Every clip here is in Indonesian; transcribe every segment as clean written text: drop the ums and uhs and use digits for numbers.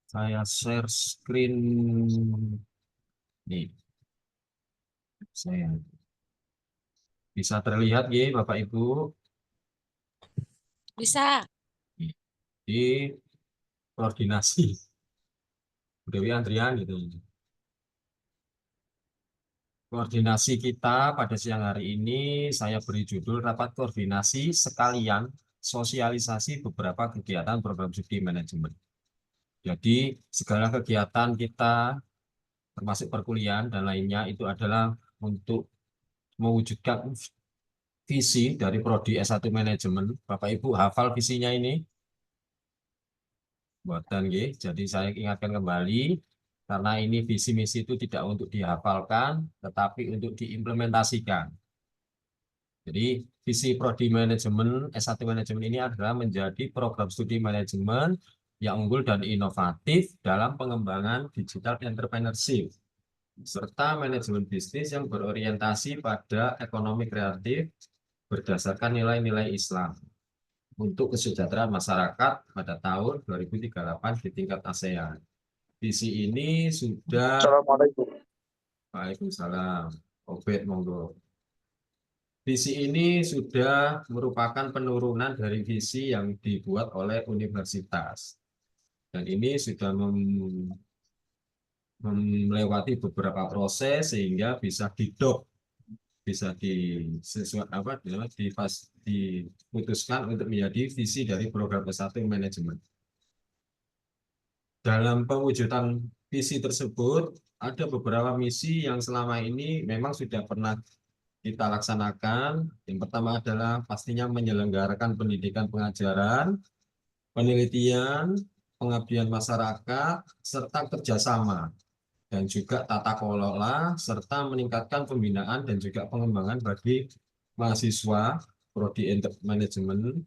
Saya share screen nih. Saya bisa terlihat ya Bapak Ibu Bisa. nih, di koordinasi Bu Dewi Andrian gitu. Koordinasi kita pada siang hari ini saya beri judul rapat koordinasi sekalian sosialisasi beberapa kegiatan program studi manajemen. Jadi segala kegiatan kita termasuk perkuliahan dan lainnya itu adalah untuk mewujudkan visi dari prodi S1 manajemen. Bapak Ibu hafal visinya ini? Buatan nggih. Jadi saya ingatkan kembali karena ini visi misi itu tidak untuk dihafalkan tetapi untuk diimplementasikan. Jadi visi prodi manajemen S1 manajemen ini adalah menjadi program studi manajemen yang unggul dan inovatif dalam pengembangan digital entrepreneurship serta manajemen bisnis yang berorientasi pada ekonomi kreatif berdasarkan nilai-nilai Islam untuk kesejahteraan masyarakat pada tahun 2038 di tingkat ASEAN. Visi ini sudah. Assalamualaikum. Waalaikumsalam. Obed, monggo. Visi ini sudah merupakan penurunan dari visi yang dibuat oleh universitas. Dan ini sudah melewati beberapa proses sehingga bisa didok, bisa diputuskan untuk menjadi visi dari program S1 manajemen. Dalam pewujudan visi tersebut, ada beberapa misi yang selama ini memang sudah pernah kita laksanakan. Yang pertama adalah pastinya menyelenggarakan pendidikan pengajaran, penelitian, pengabdian masyarakat, serta kerjasama, dan juga tata kelola, serta meningkatkan pembinaan dan juga pengembangan bagi mahasiswa prodi manajemen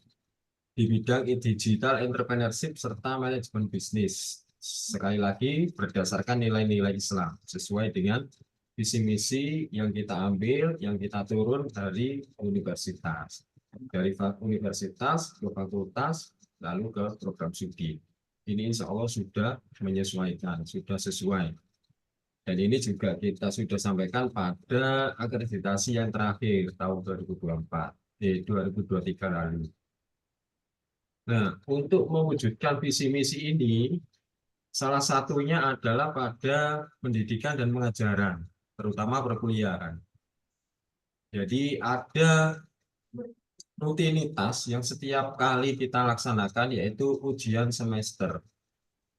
di bidang digital entrepreneurship serta manajemen bisnis. Sekali lagi berdasarkan nilai-nilai Islam sesuai dengan visi misi yang kita ambil, yang kita turun dari universitas. Dari universitas ke fakultas, lalu ke program studi. Ini insya Allah sudah menyesuaikan, sudah sesuai. Dan ini juga kita sudah sampaikan pada akreditasi yang terakhir tahun 2023 lalu. Nah, untuk mewujudkan visi misi ini, salah satunya adalah pada pendidikan dan pengajaran, terutama perkuliahan. Jadi ada rutinitas yang setiap kali kita laksanakan, yaitu ujian semester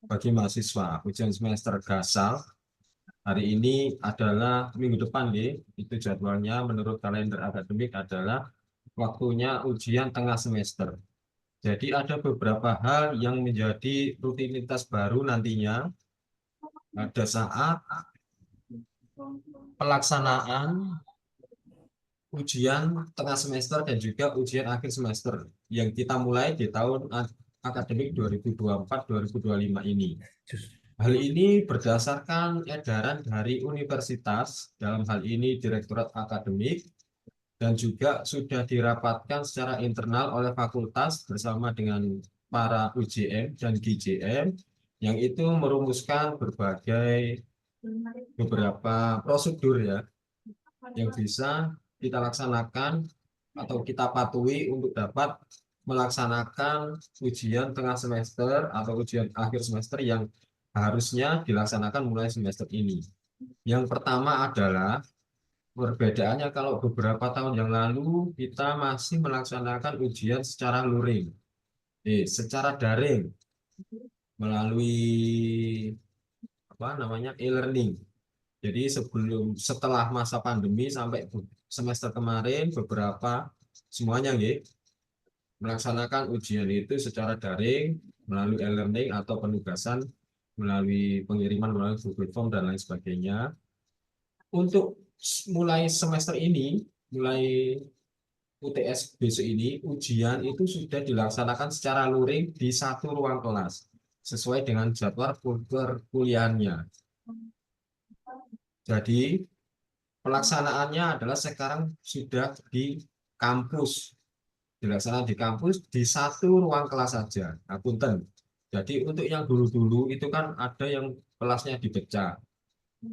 bagi mahasiswa. Ujian semester Gasal hari ini adalah minggu depan, itu jadwalnya menurut kalender akademik adalah waktunya ujian tengah semester. Jadi ada beberapa hal yang menjadi rutinitas baru nantinya pada saat pelaksanaan ujian tengah semester dan juga ujian akhir semester yang kita mulai di tahun akademik 2024-2025 ini. Hal ini berdasarkan edaran dari universitas, dalam hal ini Direktorat Akademik, dan juga sudah dirapatkan secara internal oleh fakultas bersama dengan para UJM dan GJM yang itu merumuskan berbagai beberapa prosedur ya yang bisa kita laksanakan atau kita patuhi untuk dapat melaksanakan ujian tengah semester atau ujian akhir semester yang harusnya dilaksanakan mulai semester ini. Yang pertama adalah perbedaannya kalau beberapa tahun yang lalu kita masih melaksanakan ujian secara luring, secara daring melalui apa namanya e-learning. Jadi setelah masa pandemi sampai semester kemarin beberapa semuanya melaksanakan ujian itu secara daring melalui e-learning atau penugasan melalui pengiriman melalui Google Form dan lain sebagainya. Untuk mulai semester ini, mulai UTS besok ini, ujian itu sudah dilaksanakan secara luring di satu ruang kelas sesuai dengan jadwal perkuliahannya. Jadi pelaksanaannya adalah sekarang sudah di kampus, dilaksanakan di kampus di satu ruang kelas saja. Nah, punten, Jadi untuk yang dulu-dulu itu kan ada yang kelasnya dipecah,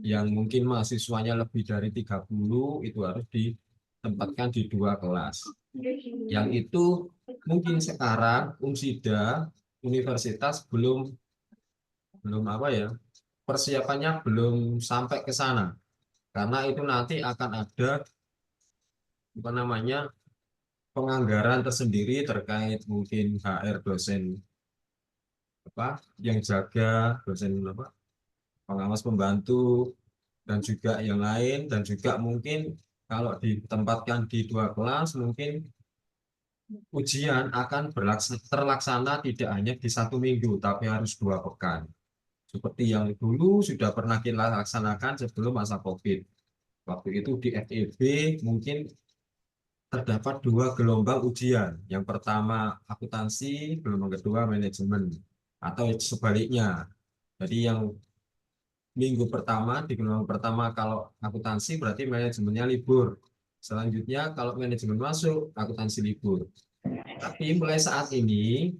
yang mungkin mahasiswanya lebih dari 30 itu harus ditempatkan di 2 kelas. Yang itu mungkin sekarang Unsida universitas belum belum apa ya, persiapannya belum sampai ke sana, karena itu nanti akan ada apa namanya, penganggaran tersendiri terkait mungkin HR dosen apa yang jaga, dosen apa, pengawas pembantu, dan juga yang lain, dan juga mungkin kalau ditempatkan di 2 kelas mungkin ujian akan terlaksana tidak hanya di 1 minggu tapi harus 2 pekan, seperti yang dulu sudah pernah kita laksanakan sebelum masa COVID. Waktu itu di FEB mungkin terdapat 2 gelombang ujian. Yang pertama akuntansi, gelombang kedua manajemen, atau sebaliknya. Jadi yang minggu pertama, di gelombang pertama kalau akuntansi berarti manajemennya libur. Selanjutnya kalau manajemen masuk, akuntansi libur. Tapi mulai saat ini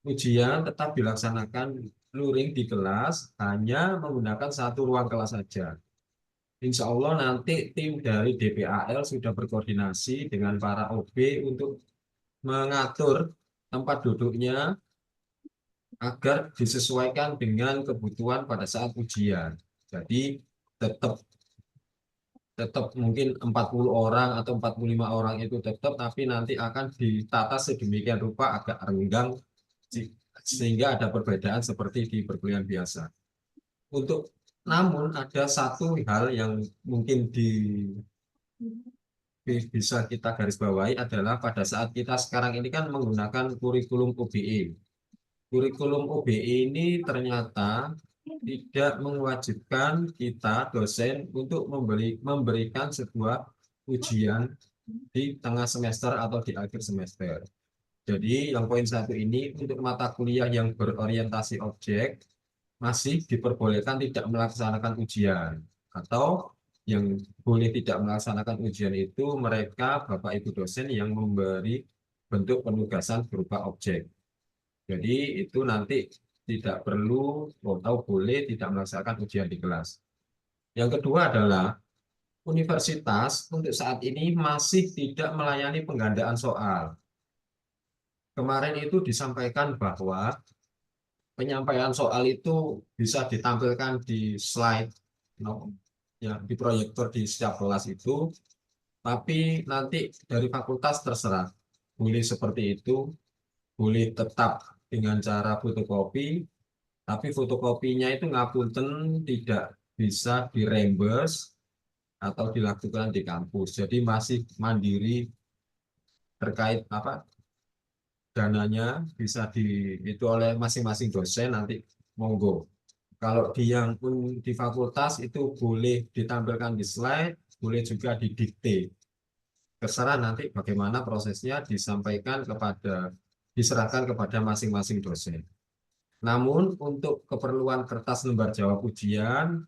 ujian tetap dilaksanakan luring di kelas, hanya menggunakan 1 ruang kelas saja. Insya Allah nanti tim dari DPAL sudah berkoordinasi dengan para OB untuk mengatur tempat duduknya agar disesuaikan dengan kebutuhan pada saat ujian. Jadi tetap tetap mungkin 40 orang atau 45 orang itu tetap, tapi nanti akan ditata sedemikian rupa agak renggang sehingga ada perbedaan seperti di perkuliahan biasa. Namun ada satu hal yang mungkin bisa kita garis bawahi adalah pada saat kita sekarang ini kan menggunakan kurikulum OBE. Kurikulum OBE ini ternyata tidak mewajibkan kita dosen untuk memberikan sebuah ujian di tengah semester atau di akhir semester. Jadi yang poin 1 ini untuk mata kuliah yang berorientasi objek masih diperbolehkan tidak melaksanakan ujian, atau yang boleh tidak melaksanakan ujian itu mereka Bapak Ibu dosen yang memberi bentuk penugasan berupa objek. Jadi itu nanti tidak perlu atau boleh tidak melaksanakan ujian di kelas. Yang kedua adalah universitas untuk saat ini masih tidak melayani penggandaan soal. Kemarin itu disampaikan bahwa penyampaian soal itu bisa ditampilkan di slide, ya, di proyektor di setiap kelas itu, tapi nanti dari fakultas terserah, boleh seperti itu, boleh tetap dengan cara fotokopi, tapi fotokopinya itu ngapunten tidak bisa direimburse atau dilakukan di kampus. Jadi masih mandiri terkait apa dananya bisa itu oleh masing-masing dosen, nanti monggo. Kalau di yang pun di fakultas itu boleh ditampilkan di slide, boleh juga didikte. Terserah nanti bagaimana prosesnya diserahkan kepada masing-masing dosen. Namun untuk keperluan kertas lembar jawab ujian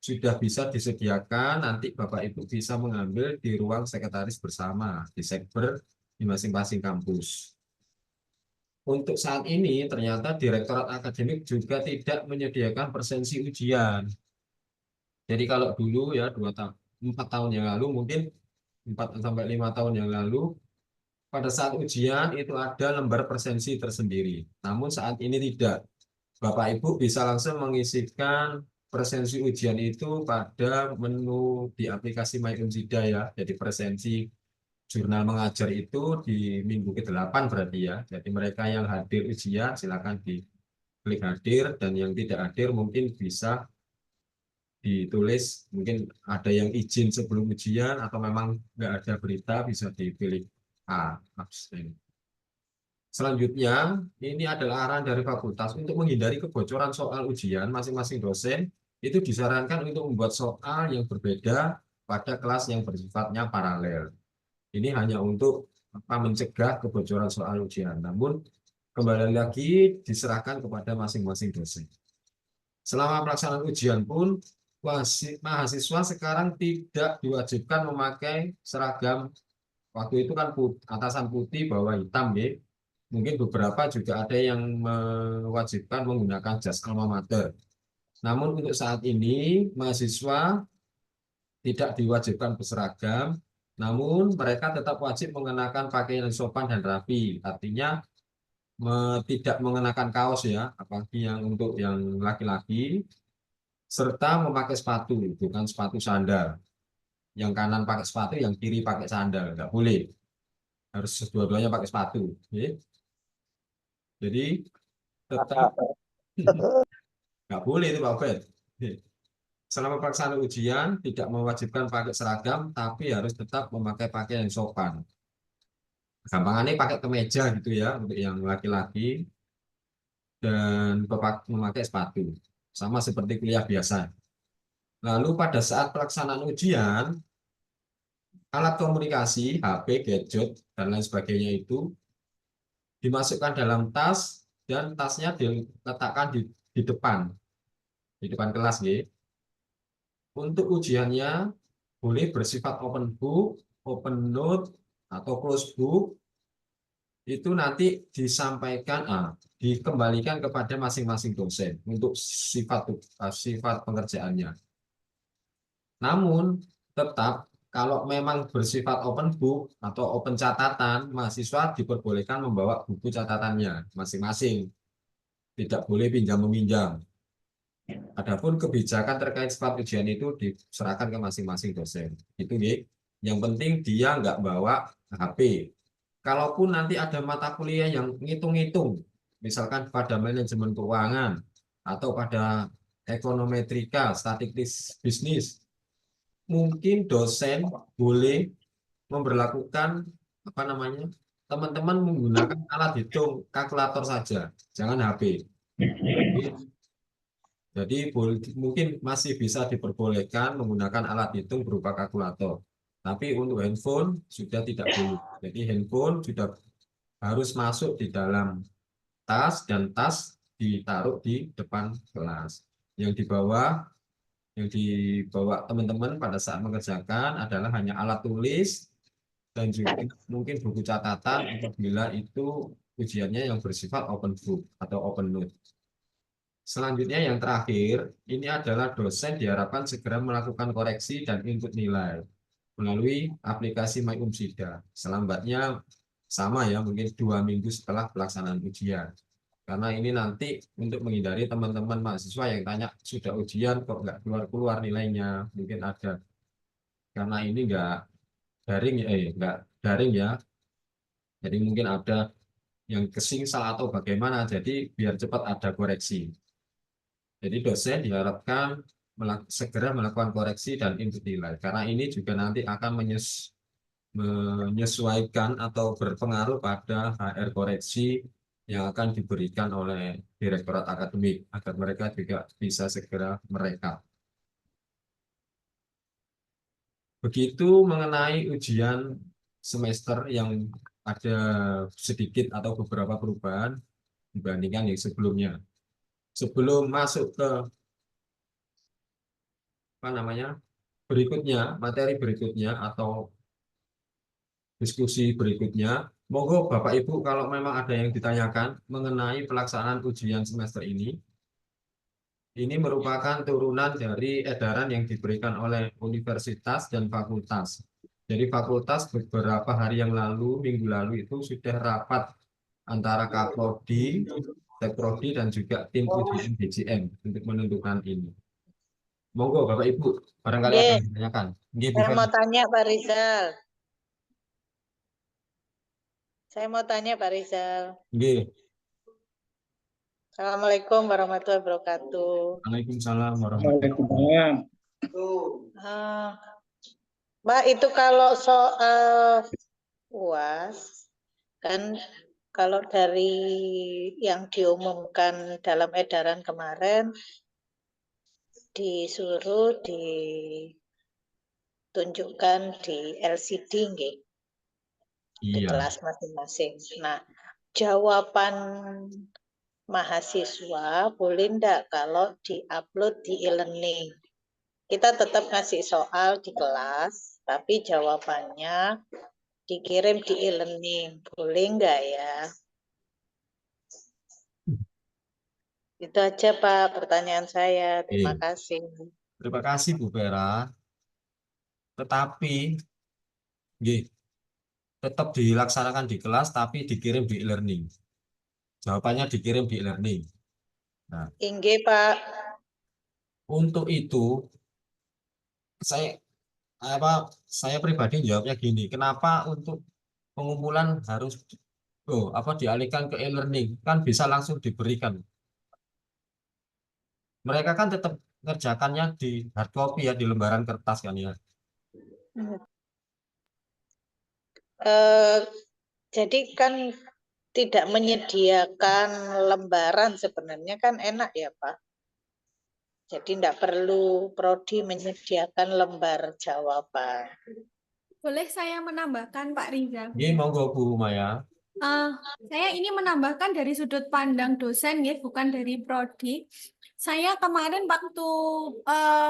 sudah bisa disediakan, nanti Bapak Ibu bisa mengambil di ruang sekretaris bersama di sekber di masing-masing kampus. Untuk saat ini ternyata Direktorat Akademik juga tidak menyediakan presensi ujian. Jadi kalau dulu ya 4 tahun yang lalu, mungkin 4 sampai 5 tahun yang lalu, pada saat ujian itu ada lembar presensi tersendiri. Namun saat ini tidak. Bapak Ibu bisa langsung mengisikan presensi ujian itu pada menu di aplikasi My Unsida ya. Jadi presensi jurnal mengajar itu di minggu ke-8 berarti ya. Jadi mereka yang hadir ujian silakan diklik hadir, dan yang tidak hadir mungkin bisa ditulis, mungkin ada yang izin sebelum ujian atau memang nggak ada berita bisa dipilih A, abstain. Selanjutnya, ini adalah arahan dari fakultas untuk menghindari kebocoran soal ujian. Masing-masing dosen itu disarankan untuk membuat soal yang berbeda pada kelas yang bersifatnya paralel. Ini hanya untuk mencegah kebocoran soal ujian. Namun kembali lagi diserahkan kepada masing-masing dosen. Selama pelaksanaan ujian pun mahasiswa sekarang tidak diwajibkan memakai seragam. Waktu itu kan atasan putih, bawah hitam, ya. Mungkin beberapa juga ada yang mewajibkan menggunakan jas alma mater. Namun untuk saat ini mahasiswa tidak diwajibkan berseragam, namun mereka tetap wajib mengenakan pakaian yang sopan dan rapi. Artinya tidak mengenakan kaos ya, apalagi yang untuk yang laki-laki, serta memakai sepatu, bukan sepatu sandal. Yang kanan pakai sepatu, yang kiri pakai sandal, nggak boleh. Harus dua-duanya pakai sepatu. Oke? Jadi tetap nggak boleh itu Pak Obed. Oke. Selama pelaksanaan ujian tidak mewajibkan pakai seragam, tapi harus tetap memakai pakaian yang sopan. Gampangannya pakai kemeja gitu ya untuk yang laki-laki dan memakai sepatu. Sama seperti kuliah biasa. Lalu pada saat pelaksanaan ujian, alat komunikasi, HP, gadget, dan lain sebagainya itu dimasukkan dalam tas dan tasnya diletakkan di depan kelas. Ya. Untuk ujiannya boleh bersifat open book, open note, atau close book, itu nanti disampaikan, dikembalikan kepada masing-masing dosen untuk sifat pengerjaannya. Namun tetap kalau memang bersifat open book atau open catatan, mahasiswa diperbolehkan membawa buku catatannya masing-masing, tidak boleh pinjam meminjam. Adapun kebijakan terkait sifat ujian itu diserahkan ke masing-masing dosen. Itu nih. Yang penting dia nggak bawa HP. Kalaupun nanti ada mata kuliah yang ngitung-ngitung, misalkan pada manajemen keuangan atau pada ekonometrika, statistik bisnis, mungkin dosen boleh memberlakukan apa namanya teman-teman menggunakan alat hitung kalkulator saja, jangan HP. Jadi mungkin masih bisa diperbolehkan menggunakan alat hitung berupa kalkulator. Tapi untuk handphone sudah tidak boleh. Jadi handphone sudah harus masuk di dalam tas dan tas ditaruh di depan kelas. Yang dibawa teman-teman pada saat mengerjakan adalah hanya alat tulis dan juga mungkin buku catatan apabila itu ujiannya yang bersifat open book atau open note. Selanjutnya yang terakhir, ini adalah dosen diharapkan segera melakukan koreksi dan input nilai melalui aplikasi MyUmsida. Selambatnya sama ya, mungkin 2 minggu setelah pelaksanaan ujian. Karena ini nanti untuk menghindari teman-teman mahasiswa yang tanya sudah ujian kok nggak keluar-keluar nilainya, mungkin ada. Karena ini nggak daring ya, jadi mungkin ada yang kesingsal atau bagaimana, jadi biar cepat ada koreksi. Jadi dosen diharapkan segera melakukan koreksi dan input nilai. Karena ini juga nanti akan menyesuaikan atau berpengaruh pada HR koreksi yang akan diberikan oleh Direktorat Akademik agar mereka juga bisa segera merekap. Begitu mengenai ujian semester yang ada sedikit atau beberapa perubahan dibandingkan yang sebelumnya. Sebelum masuk ke apa namanya berikutnya, materi berikutnya atau diskusi berikutnya, monggo Bapak Ibu kalau memang ada yang ditanyakan mengenai pelaksanaan ujian semester ini merupakan turunan dari edaran yang diberikan oleh universitas dan fakultas. Jadi fakultas beberapa hari yang lalu, minggu lalu itu sudah rapat antara Kaprodi, Tekprodi, dan juga tim ujian DJM untuk menentukan ini. Monggo Bapak Ibu, barangkali ada Ye, yang ditanyakan. Nggih, Bu saya Feni. mau tanya Pak Rizal. Saya mau tanya Pak Rizal. Nggih. Assalamualaikum warahmatullahi wabarakatuh. Waalaikumsalam warahmatullahi wabarakatuh. Mbak, itu kalau soal UAS, kan kalau dari yang diumumkan dalam edaran kemarin, disuruh ditunjukkan di LCD, nggih, di Iya, kelas masing-masing. Nah, jawaban mahasiswa boleh enggak kalau diupload di e-learning? Kita tetap ngasih soal di kelas, tapi jawabannya dikirim di e-learning. Boleh enggak ya? Itu aja Pak pertanyaan saya. Terima Oke. kasih. Terima kasih Bu Vera. Tetapi, nggih, tetap dilaksanakan di kelas tapi dikirim di e-learning. Jawabannya dikirim di e-learning. Nah, Inggih Pak. untuk itu saya apa saya pribadi jawabnya gini, kenapa untuk pengumpulan harus dialihkan ke e-learning? Kan bisa langsung diberikan. Mereka kan tetap ngerjakannya di hard copy ya, di lembaran kertas kan ya. Eh, jadi kan tidak menyediakan lembaran sebenarnya kan enak ya Pak. Jadi tidak perlu prodi menyediakan lembar jawaban. Boleh saya menambahkan Pak Riza? Ini monggo Bu Maya. Eh, saya ini menambahkan dari sudut pandang dosen ya, bukan dari prodi. Saya kemarin waktu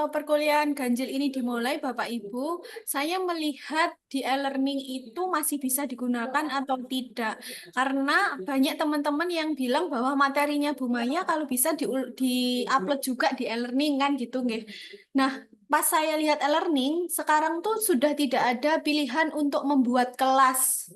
perkuliahan ganjil ini dimulai, Bapak Ibu, saya melihat di e-learning itu masih bisa digunakan atau tidak. Karena banyak teman-teman yang bilang bahwa materinya Bu Maya kalau bisa di-upload juga di e-learning kan gitu, nggih. Nah, pas saya lihat e-learning, sekarang tuh sudah tidak ada pilihan untuk membuat kelas.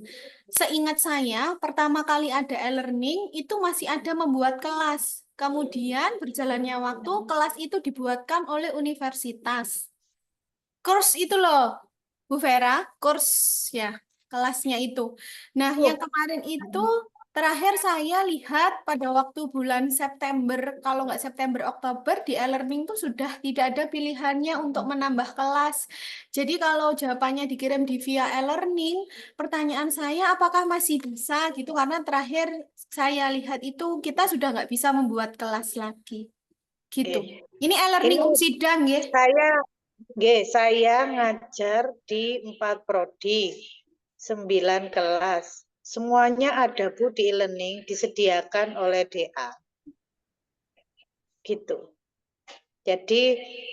Seingat saya, pertama kali ada e-learning itu masih ada membuat kelas. Kemudian berjalannya waktu, kelas itu dibuatkan oleh universitas. Kurs itu loh, Bu Vera, kurs ya, kelasnya itu. Nah, yang kemarin itu terakhir saya lihat pada waktu bulan September, kalau nggak September, Oktober, di e-learning tuh sudah tidak ada pilihannya untuk menambah kelas. Jadi kalau jawabannya dikirim di via e-learning, pertanyaan saya apakah masih bisa gitu, karena terakhir saya lihat itu kita sudah nggak bisa membuat kelas lagi. Gitu. Ini e-learning Ini sidang ya. saya ngajar di 4 prodi, 9 kelas. Semuanya ada Bu di e-learning disediakan oleh DA. Gitu. Jadi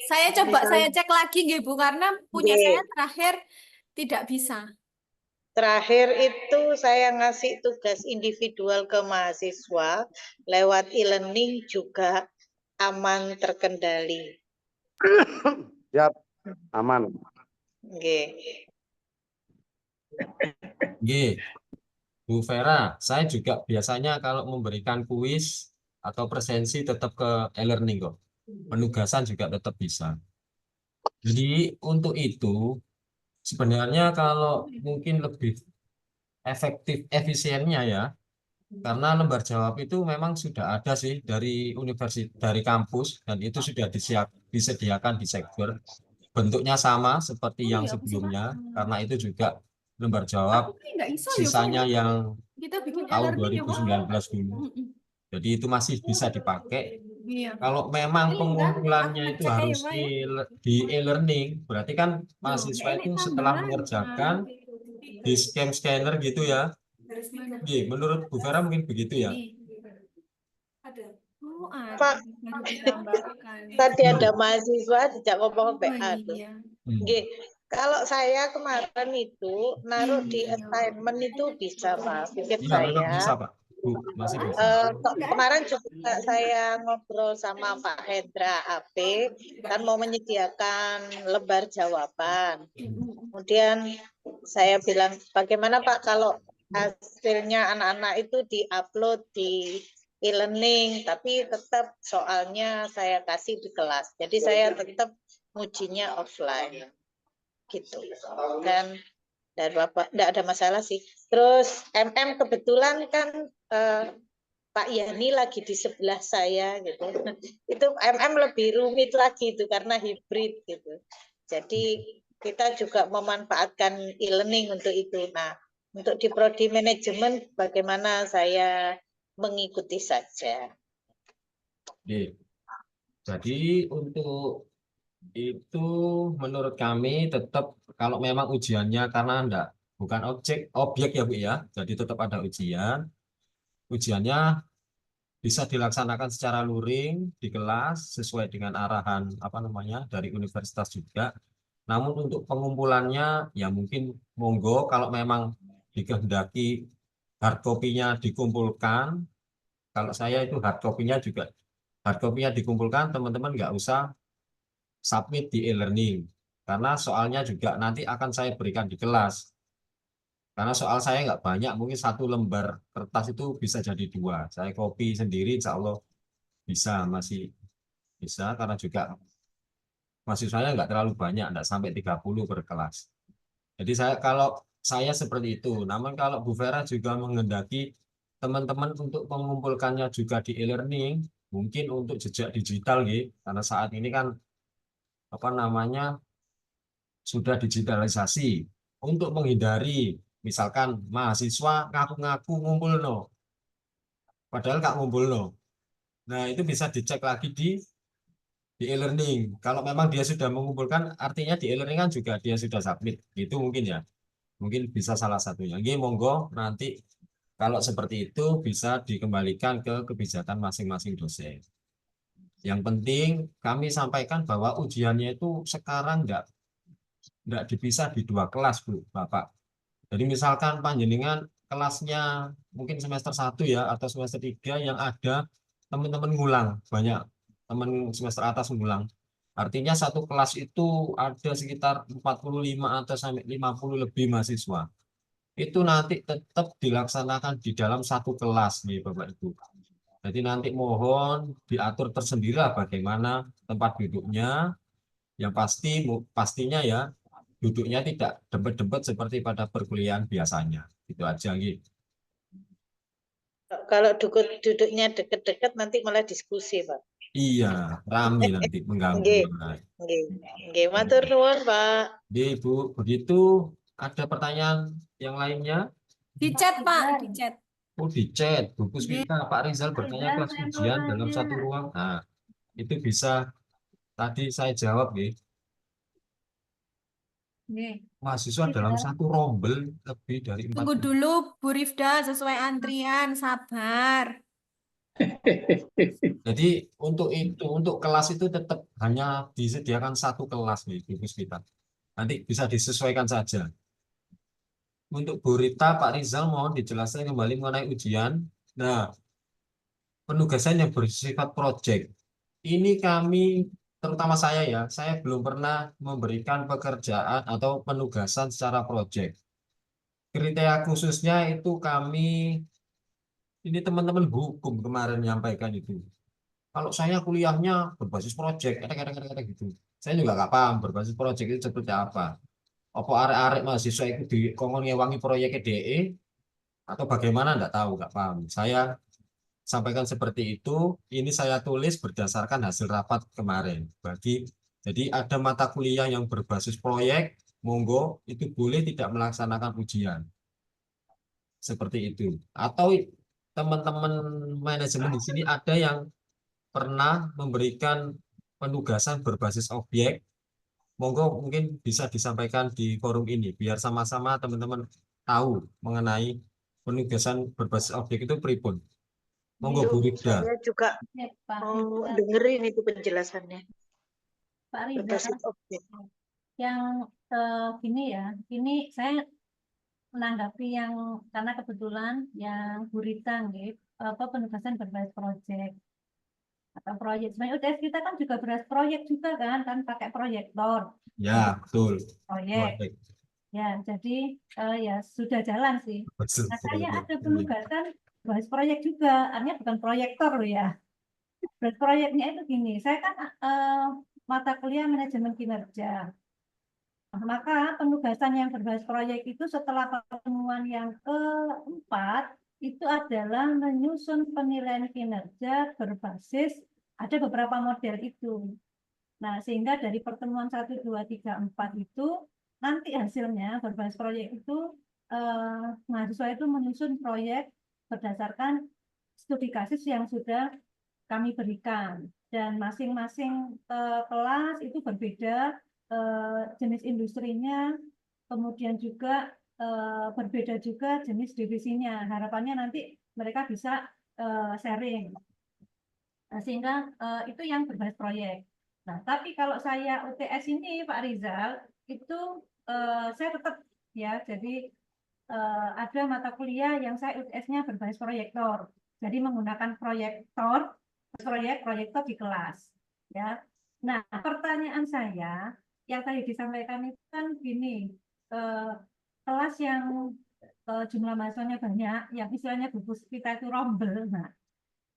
Saya saya cek lagi nggih Bu, karena punya saya terakhir tidak bisa. terakhir itu saya ngasih tugas individual ke mahasiswa lewat e-learning juga aman terkendali. Siap, aman. Nggih. Nggih, Bu Vera, saya juga biasanya kalau memberikan kuis atau presensi tetap ke e-learning kok. Penugasan juga tetap bisa. Jadi untuk itu sebenarnya kalau mungkin lebih efektif efisiennya ya, karena lembar jawab itu memang sudah ada sih dari universitas, dari kampus, dan itu sudah disediakan di sekber. Bentuknya sama seperti Oh yang iya, aku suka. sebelumnya, karena itu juga lembar jawab Aku kayak nggak iso ya, Bu. sisanya yang Kita bikin tahun e-learning ya, Bu. 2019 dulu. Mm-mm. Jadi itu masih bisa dipakai. Iya. Kalau memang Ini enggak, aku pengumpulannya itu ngecek ya, harus Pak ya. di e-learning, berarti kan Loh, mahasiswa ini itu setelah tambahan. mengerjakan di scanner gitu ya. Mana? Iya, menurut Bu Vera mungkin begitu ya. Ini. Ada. Oh, ada. Pak, Baru ditambahkan. tadi ada mahasiswa sejak ngomong Oh PA tuh. iya. Nggih. Kalau saya kemarin itu naruh di Iya. assignment itu bisa Pak, pikir Iya, memang bisa, saya. Pak. Bu, masih bisa. Kemarin juga saya ngobrol sama Pak Hendra AP, kan mau menyediakan lembar jawaban. Kemudian saya bilang, bagaimana Pak kalau hasilnya anak-anak itu diupload di e-learning, tapi tetap soalnya saya kasih di kelas. Jadi saya tetap ujinya offline. Gitu. Dan Bapak tidak ada masalah sih. Terus MM kebetulan kan Pak Yani lagi di sebelah saya gitu. Itu MM lebih rumit lagi itu karena hibrid gitu. Jadi kita juga memanfaatkan e-learning untuk itu. Nah, untuk di prodi manajemen bagaimana saya mengikuti saja. Oke. Jadi untuk itu menurut kami tetap kalau memang ujiannya karena enggak bukan objek ya Bu ya. Jadi tetap ada ujian. Ujiannya bisa dilaksanakan secara luring di kelas sesuai dengan arahan apa namanya dari universitas juga. Namun untuk pengumpulannya ya mungkin monggo kalau memang dikehendaki hard copy-nya dikumpulkan. Kalau saya itu hard copy-nya juga hard copy-nya dikumpulkan, teman-teman nggak usah submit di e-learning. Karena soalnya juga nanti akan saya berikan di kelas. Karena soal saya nggak banyak, mungkin satu lembar kertas itu bisa jadi 2. Saya copy sendiri, insya Allah bisa, masih bisa, karena juga mahasiswanya nggak terlalu banyak, nggak sampai 30 per kelas. Jadi kalau saya seperti itu, namun kalau Bu Vera juga menghendaki teman-teman untuk mengumpulkannya juga di e-learning, mungkin untuk jejak digital, gitu. Karena saat ini kan apa namanya sudah digitalisasi untuk menghindari misalkan mahasiswa ngaku-ngaku ngumpul no, padahal nggak ngumpul no. Nah itu bisa dicek lagi di e-learning. Kalau memang dia sudah mengumpulkan, artinya di e-learning kan juga dia sudah submit. Itu mungkin ya, mungkin bisa salah satunya. Ini monggo nanti kalau seperti itu bisa dikembalikan ke kebijakan masing-masing dosen. Yang penting kami sampaikan bahwa ujiannya itu sekarang nggak dipisah di 2 kelas, Bu, Bapak. Jadi misalkan panjenengan kelasnya mungkin semester 1 ya atau semester 3 yang ada teman-teman ngulang, banyak teman semester atas ngulang. Artinya satu kelas itu ada sekitar 45 atau sampai 50 lebih mahasiswa. Itu nanti tetap dilaksanakan di dalam satu kelas nih Bapak Ibu. Jadi nanti mohon diatur tersendirilah bagaimana tempat duduknya. Yang pastinya ya duduknya tidak dempet-dempet seperti pada perkuliahan biasanya. Itu aja gitu. Kalau duduknya deket-deket nanti malah diskusi, Pak. Iya, rame nanti mengganggu Nggih, yang lain. nggih. Nggih, matur nuwun, Pak. Jadi Bu, begitu ada pertanyaan yang lainnya? Di chat, Pak, di chat. Oh, di chat. Bu Nggih. Puspita, Pak Rizal bertanya kelas Saya mau ujian dalam tanya. satu ruang. Nah, itu bisa tadi saya jawab ya. Nggih. Mahasiswa dalam satu rombel lebih dari Tunggu 40. dulu, Bu Rifda, sesuai antrian, sabar. Jadi untuk itu, untuk kelas itu tetap hanya disediakan satu kelas nih, Bu Puspita. Nanti bisa disesuaikan saja. Untuk Bu Rita, Pak Rizal mohon dijelaskan kembali mengenai ujian. Nah, penugasan yang bersifat proyek. Ini kami, terutama saya ya, saya belum pernah memberikan pekerjaan atau penugasan secara proyek. Kriteria khususnya itu kami, ini teman-teman hukum kemarin menyampaikan itu. Kalau saya kuliahnya berbasis proyek, kata-kata gitu. Saya juga nggak paham berbasis proyek itu seperti apa. Apa arek-arek mahasiswa itu dikongkon ngewangi proyeknya DE atau bagaimana nggak tahu, nggak paham. Saya sampaikan seperti itu. Ini saya tulis berdasarkan hasil rapat kemarin. Jadi ada mata kuliah yang berbasis proyek, monggo itu boleh tidak melaksanakan ujian. Seperti itu. Atau teman-teman manajemen di sini ada yang pernah memberikan penugasan berbasis objek, monggo mungkin bisa disampaikan di forum ini biar sama-sama teman-teman tahu mengenai penugasan berbasis objek itu pripun. Monggo Bu Rifda. Saya juga Ya, Pak mau Rizal. dengerin itu penjelasannya. Pak Rizal, Berbasis objek. yang gini ya, ini saya menanggapi yang karena kebetulan yang Bu Rita gitu, apa penugasan berbasis proyek atau proyek. Sebenarnya UTS kita kan juga berbasis proyek juga kan pakai proyektor Ya, betul. proyek. Proyek. Ya, jadi ya sudah jalan sih. Betul, Nah, saya proyek. ada penugasan berbasis proyek juga, artinya bukan proyektor loh ya. Berbasis proyeknya itu gini, saya kan mata kuliah manajemen kinerja. Maka penugasan yang berbasis proyek itu setelah pertemuan yang keempat itu adalah menyusun penilaian kinerja berbasis ada beberapa model itu. Nah, sehingga dari pertemuan 1, 2, 3, 4 itu nanti hasilnya berbasis proyek itu mahasiswa itu menyusun proyek berdasarkan studi kasus yang sudah kami berikan dan masing-masing kelas itu berbeda jenis industrinya, kemudian juga berbeda juga jenis divisinya. Harapannya nanti mereka bisa sharing. Nah, sehingga itu yang berbasis proyek. Nah, tapi kalau saya UTS ini Pak Rizal itu saya tetap ya, jadi ada mata kuliah yang saya UTS-nya berbasis proyektor. Jadi menggunakan proyektor proyektor di kelas. Ya. Nah, pertanyaan saya yang tadi disampaikan itu kan gini, kelas yang jumlah mahasiswanya banyak, yang istilahnya buku kita itu rombel. Nah,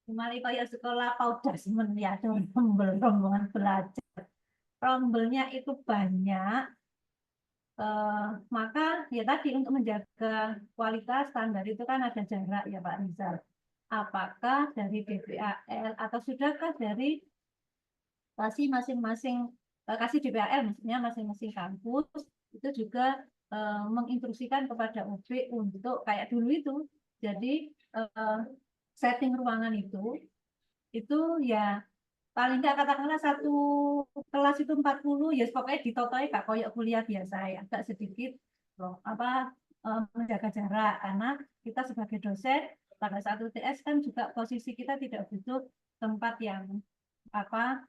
kemarin kayak sekolah Paudasmen ya, ada rombel, rombongan belajar. Rombelnya itu banyak, maka ya tadi untuk menjaga kualitas standar itu kan ada jarak ya Pak Rizal. Apakah dari DPAL atau sudahkah dari kasih masing-masing kasih DPAL maksudnya masing-masing kampus itu juga menginstruksikan kepada OB untuk kayak dulu itu. Jadi setting ruangan itu ya paling nggak katakanlah satu kelas itu 40 ya pokoknya ditotoi Kak koyok kuliah biasa ya agak sedikit loh apa menjaga jarak karena kita sebagai dosen pada saat UTS kan juga posisi kita tidak butuh tempat yang apa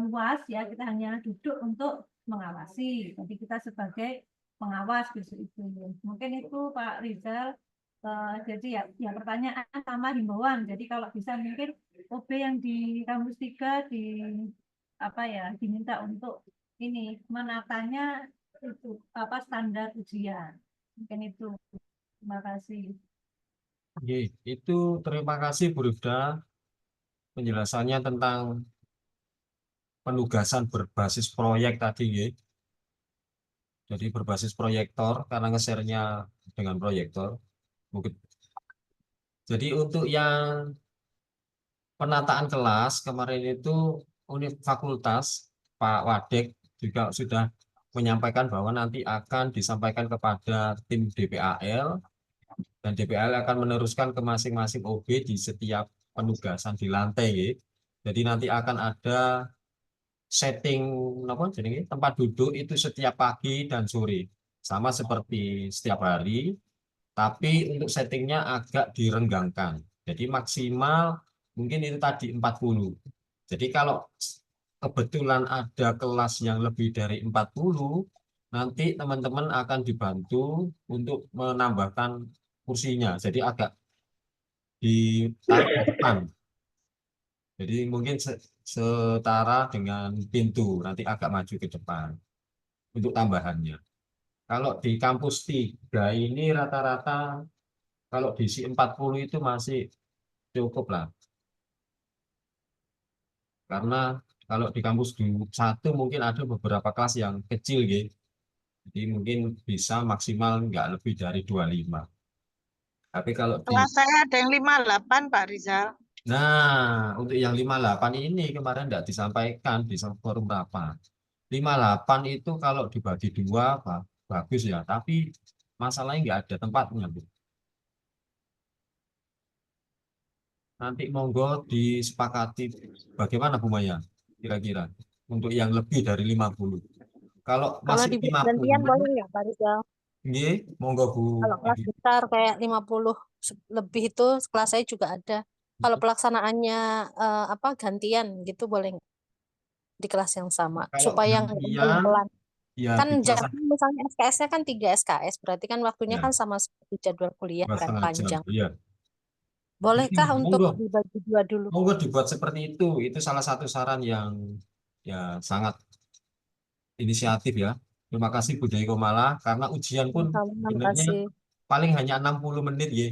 luas ya kita hanya duduk untuk mengawasi jadi kita sebagai pengawas besok itu mungkin itu Pak Rizal jadi ya pertanyaan sama himbauan jadi kalau bisa mungkin OB yang di kampus 3 di apa ya diminta untuk ini menatanya itu apa standar ujian mungkin itu terima kasih. Oke, itu terima kasih Bu Rifda penjelasannya tentang penugasan berbasis proyek tadi ya. Jadi berbasis proyektor karena nge-share-nya dengan proyektor. Mungkin. Jadi untuk yang penataan kelas kemarin itu fakultas Pak Wadek juga sudah menyampaikan bahwa nanti akan disampaikan kepada tim DPAL dan DPAL akan meneruskan ke masing-masing OB di setiap penugasan di lantai ya. Jadi nanti akan ada setting apa jadi tempat duduk itu setiap pagi dan sore sama seperti setiap hari tapi untuk settingnya agak direnggangkan jadi maksimal mungkin itu tadi 40 jadi kalau kebetulan ada kelas yang lebih dari 40 nanti teman-teman akan dibantu untuk menambahkan kursinya jadi agak ditaruh di depan jadi mungkin setara dengan pintu, nanti agak maju ke depan untuk tambahannya. Kalau di kampus 3 ini rata-rata kalau diisi 40 itu masih cukup lah. Karena kalau di kampus 1 mungkin ada beberapa kelas yang kecil gitu. Jadi mungkin bisa maksimal nggak lebih dari 25. Tapi kalau Kelas saya ada yang 58 Pak Rizal. Nah, untuk yang 58 ini kemarin tidak disampaikan di forum rapat. 58 itu kalau dibagi 2 bagus ya, tapi masalahnya nggak ada tempatnya, Bu. Nanti monggo disepakati bagaimana Bu Maya kira-kira untuk yang lebih dari 50. Kalau masih dibuat gantian 50, boleh nggak Pak Rizal? nggih, monggo Bu. Kalau kelas besar kayak 50 lebih itu kelas saya juga ada. Kalau pelaksanaannya gantian gitu boleh nggak? Di kelas yang sama Kalau supaya nggak gantian, pelan. ya Kan bisa jaraknya misalnya SKS-nya kan 3 SKS, berarti kan waktunya ya, kan sama seperti jadwal kuliah kan 2,5 jam. panjang. Iya. Bolehkah untuk Monggo. dibagi 2 dulu? Monggo dibuat seperti itu. Itu salah satu saran yang ya sangat inisiatif ya. Terima kasih Bu Dai Komala karena ujian pun Terima sebenarnya kasih. paling hanya 60 menit ya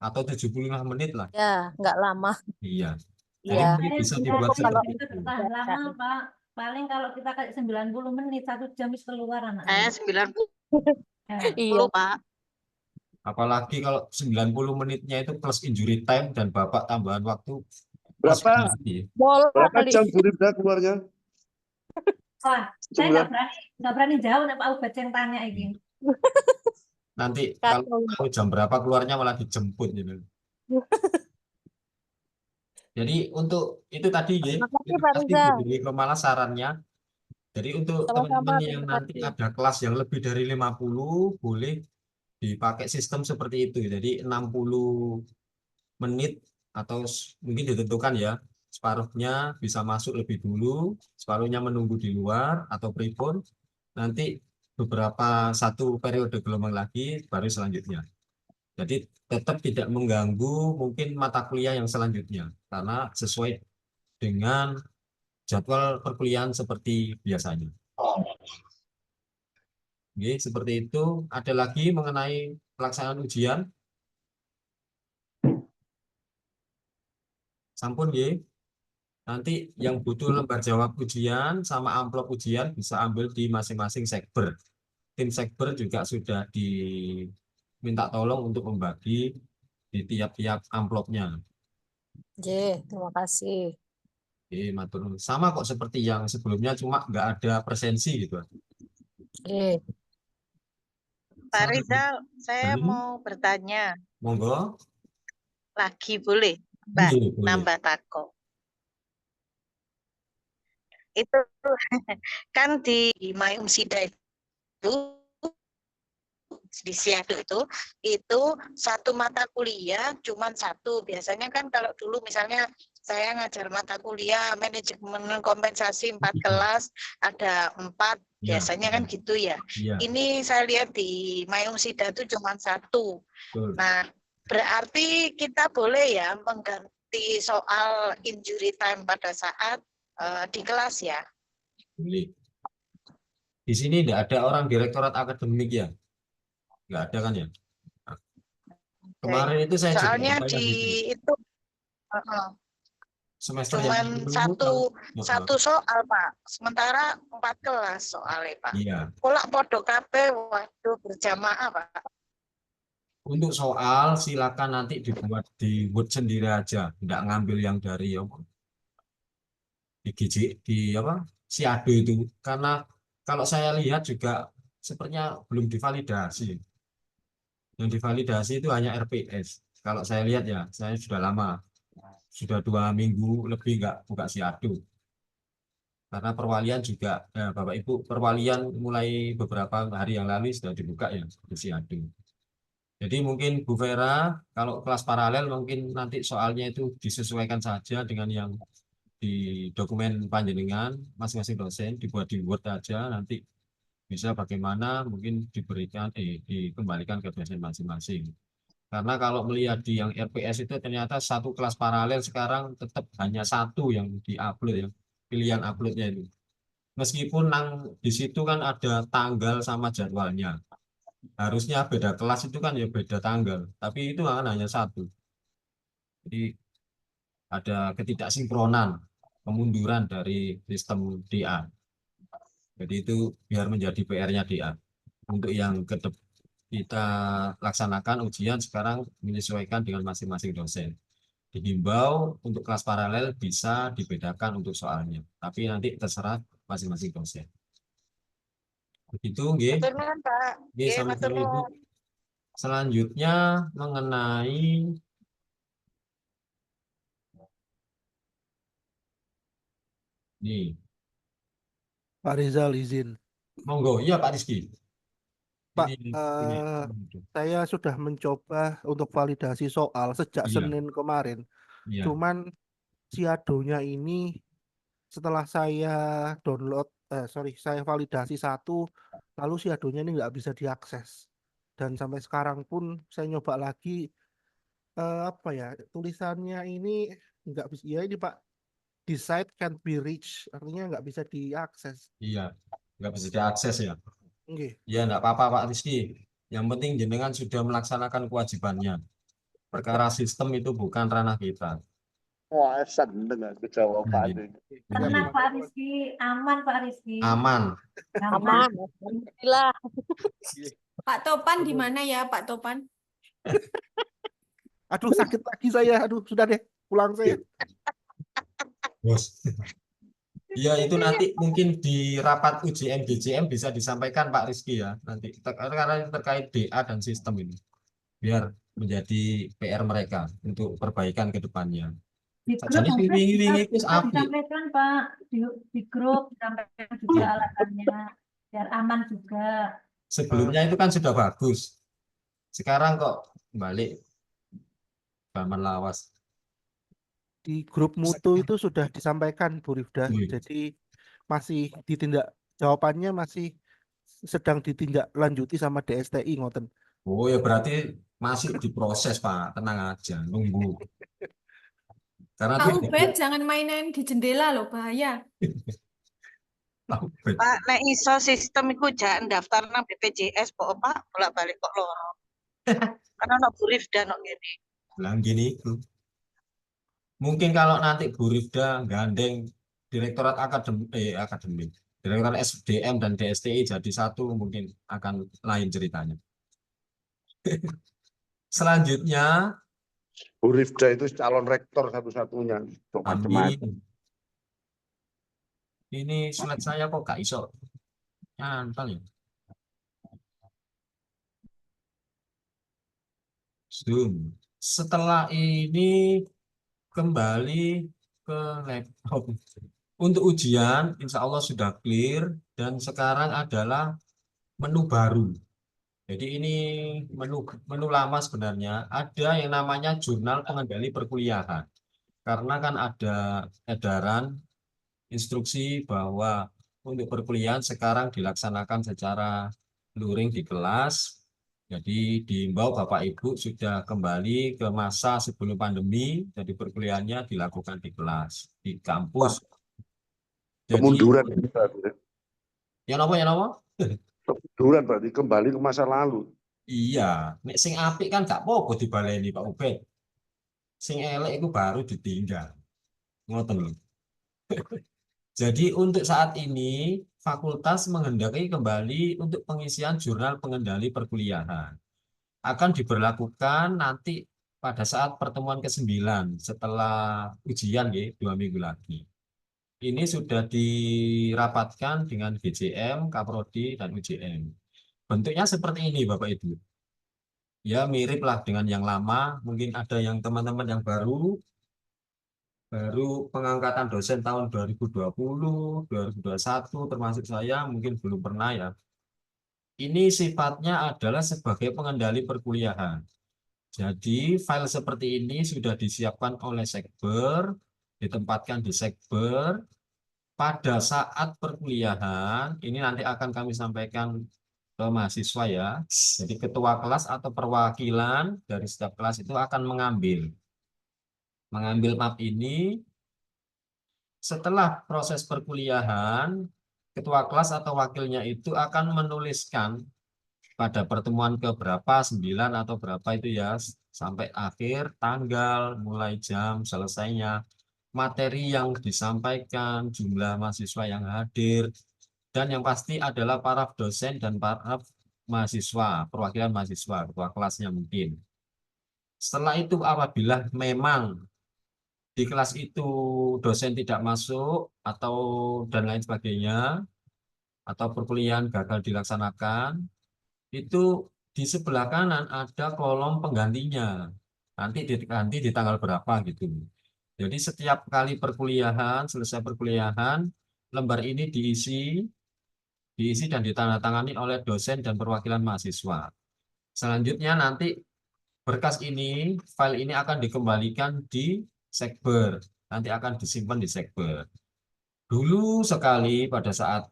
atau 75 menit lah. Ya, nggak lama. Iya. Jadi Iya. mungkin bisa Saya dibuat kalau seperti itu. tahan lama Pak paling kalau kita kayak 90 menit 1 jam wis keluar anak. Saya 90 Iya. Pak. Apalagi kalau 90 menitnya itu plus injury time dan Bapak tambahan waktu Berapa? Bola Berapa kali. jam Bu Rifda keluarnya? Wah, saya nggak berani jauh nih Pak Ubed yang tanya ini. Nanti Kacau. kalau tahu jam berapa keluarnya malah dijemput gitu. Jadi untuk itu tadi ya, Terima kasih, terima Pak kasih Rizal. Bu Dewi Komala sarannya. Jadi untuk Sama-sama, teman-teman yang terima nanti kasih. ada kelas yang lebih dari 50 boleh dipakai sistem seperti itu. Jadi 60 menit atau mungkin ditentukan ya, separuhnya bisa masuk lebih dulu, separuhnya menunggu di luar atau prepon. Nanti beberapa satu periode gelombang lagi baru selanjutnya. Jadi tetap tidak mengganggu mungkin mata kuliah yang selanjutnya karena sesuai dengan jadwal perkuliahan seperti biasanya. Oke, seperti itu. Ada lagi mengenai pelaksanaan ujian? Sampun ya. Nanti yang butuh lembar jawab ujian sama amplop ujian bisa ambil di masing-masing sekber. Tim sekber juga sudah diminta tolong untuk membagi di tiap-tiap amplopnya. Terima kasih. Oke, matur nuwun. Sama kok seperti yang sebelumnya, cuma nggak ada presensi gitu. Oke. Pak Rizal, saya Hmm. mau bertanya Monggo. lagi, boleh Mbak Boleh, boleh. nambah tako? Itu kan di Mayum Sida itu di Siado itu satu mata kuliah cuman satu. Biasanya kan kalau dulu misalnya saya ngajar mata kuliah manajemen kompensasi 4 kelas ada 4, Ya, biasanya kan gitu ya. ya, Ini saya lihat di Mayung Sida itu cuma 1. betul. Nah, berarti kita boleh ya mengganti soal injury time pada saat di kelas ya. Boleh. Di sini tidak ada orang direktorat akademik ya? Nggak ada kan ya? Nah, kemarin itu saya juga Soalnya upaya di gitu. itu Semester yang cuman lalu, satu soal Pak, sementara 4 kelas soalnya Pak. iya. Kolak podo kabeh, waduh berjamaah Pak. Untuk soal silakan nanti dibuat di Word sendiri aja, nggak ngambil yang dari apa di GJ di apa Siado itu, karena kalau saya lihat juga sepertinya belum divalidasi. Yang divalidasi itu hanya RPS. Kalau saya lihat ya, saya sudah lama, sudah 2 minggu lebih nggak buka Siado. Karena perwalian juga, Bapak Ibu, perwalian mulai beberapa hari yang lalu sudah dibuka ya di Siado. Jadi mungkin Bu Vera, kalau kelas paralel mungkin nanti soalnya itu disesuaikan saja dengan yang di dokumen panjenengan masing-masing dosen, dibuat di Word aja, nanti bisa bagaimana mungkin dikembalikan ke dosen masing-masing. Karena kalau melihat di yang RPS itu ternyata satu kelas paralel sekarang tetap hanya satu yang diupload ya, pilihan uploadnya itu. Meskipun di situ kan ada tanggal sama jadwalnya. Harusnya beda kelas itu kan ya beda tanggal, tapi itu kan hanya satu. Jadi ada ketidaksinkronan, kemunduran dari sistem DA. Jadi itu biar menjadi PR-nya DA. Untuk yang kita laksanakan ujian sekarang menyesuaikan dengan masing-masing dosen. Dihimbau untuk kelas paralel bisa dibedakan untuk soalnya, tapi nanti terserah masing-masing dosen. Begitu, nggih. Matur nuwun Pak. Nggih, Nggih, matur sama-sama Ibu. nuwun. Selanjutnya mengenai nih, Pak Rizal izin. monggo. Iya Pak Rizky. Pak, Ini. saya sudah mencoba untuk validasi soal sejak Iya. Senin kemarin. Iya. Cuman Siadonya ini setelah saya saya validasi 1, lalu Siadonya ini nggak bisa diakses. Dan sampai sekarang pun saya nyoba lagi, tulisannya ini nggak bisa. Ya ini Pak, the site can't be reached, artinya nggak bisa diakses. Iya. Nggak bisa diakses ya. Nggih. Ya nggak apa-apa Pak Rizky. Yang penting jenengan sudah melaksanakan kewajibannya. Perkara sistem itu bukan ranah kita. Wah, seneng aku jawabannya. Tenang Pak Rizky, aman Pak Rizky. Aman. Aman. Alhamdulillah. Pak Topan di mana ya Pak Topan? Aduh, sakit lagi saya. Aduh, sudah deh, pulang saya. Bos. Ya itu nanti mungkin di rapat UJM GJM bisa disampaikan Pak Rizky ya nanti karena terkait DA dan sistem ini biar menjadi PR mereka untuk perbaikan ke depannya. Di grup Sajane mungkin wingi-wingi wis bisa apik. disampaikan Pak, di grup disampaikan juga alasannya biar aman juga. Sebelumnya itu kan sudah bagus. Sekarang kok balik Baman lawas. Di grup mutu itu sudah disampaikan Bu Rifda, jadi masih jawabannya masih sedang ditindaklanjuti sama DSTI ngoten. Oh ya berarti masih diproses Pak, tenang aja, nunggu. Karena Kak tidak Ubed, jangan main-main di jendela loh, bahaya. tahu bet. Pak, nek iso sistem iku jangan daftar nang BPJS kok Pak, bolak-balik kok loro. Karena ono Bu Rifda nok ngene. Bilang gini, mungkin kalau nanti Bu Rifda gandeng Direktorat Akademik, Direktorat SDM dan DSTI jadi satu, mungkin akan lain ceritanya. Selanjutnya, Bu Rifda itu calon rektor satu-satunya. Untuk macam-macam. amin. Ini slide saya kok gak iso nyantol ya. Zoom. Setelah ini kembali ke laptop. Untuk ujian, insya Allah sudah clear dan sekarang adalah menu baru. Jadi ini menu lama sebenarnya. Ada yang namanya jurnal pengendali perkuliahan. Karena kan ada edaran instruksi bahwa untuk perkuliahan sekarang dilaksanakan secara luring di kelas. Jadi diimbau Bapak Ibu sudah kembali ke masa sebelum pandemi, jadi perkuliahannya dilakukan di kelas, di kampus. Jadi Kemunduran ini berarti. yang apa? Kemunduran berarti kembali ke masa lalu. Iya, nek sing apik kan gak apa-apa dibaleni Pak Ubed. Sing elek itu baru ditinggal. Ngoten lho. Jadi untuk saat ini fakultas menghendaki kembali untuk pengisian jurnal pengendali perkuliahan. Akan diberlakukan nanti pada saat pertemuan ke-9 setelah ujian ya, 2 minggu lagi. Ini sudah dirapatkan dengan GJM, Kaprodi, dan UJM. Bentuknya seperti ini Bapak Ibu. Ya mirip lah dengan yang lama, mungkin ada yang teman-teman yang baru pengangkatan dosen tahun 2020, 2021 termasuk saya mungkin belum pernah ya. Ini sifatnya adalah sebagai pengendali perkuliahan. Jadi file seperti ini sudah disiapkan oleh Sekber, ditempatkan di Sekber. Pada saat perkuliahan, ini nanti akan kami sampaikan ke mahasiswa ya. Jadi ketua kelas atau perwakilan dari setiap kelas itu akan mengambil map ini. Setelah proses perkuliahan, ketua kelas atau wakilnya itu akan menuliskan pada pertemuan ke berapa, 9 atau berapa itu ya, sampai akhir, tanggal, mulai jam, selesainya, materi yang disampaikan, jumlah mahasiswa yang hadir, dan yang pasti adalah para dosen dan para mahasiswa, perwakilan mahasiswa, ketua kelasnya mungkin. Setelah itu apabila memang di kelas itu dosen tidak masuk atau dan lain sebagainya, atau perkuliahan gagal dilaksanakan, itu di sebelah kanan ada kolom penggantinya. Nanti diganti di tanggal berapa gitu. Jadi setiap kali perkuliahan, selesai perkuliahan, lembar ini diisi dan ditandatangani oleh dosen dan perwakilan mahasiswa. Selanjutnya nanti berkas ini, file ini akan dikembalikan di Sekber. Nanti akan disimpan di Sekber. Dulu sekali pada saat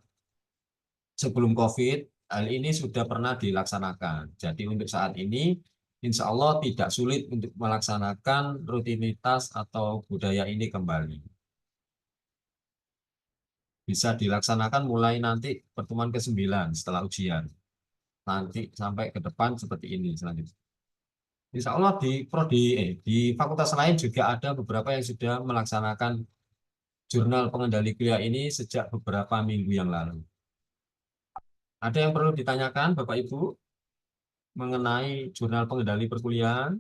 sebelum COVID, hal ini sudah pernah dilaksanakan. Jadi untuk saat ini, insya Allah tidak sulit untuk melaksanakan rutinitas atau budaya ini kembali. Bisa dilaksanakan mulai nanti pertemuan ke-9 setelah ujian. Nanti sampai ke depan seperti ini selanjutnya. Insya Allah di fakultas lain juga ada beberapa yang sudah melaksanakan jurnal pengendali kuliah ini sejak beberapa minggu yang lalu. Ada yang perlu ditanyakan Bapak Ibu mengenai jurnal pengendali perkuliahan?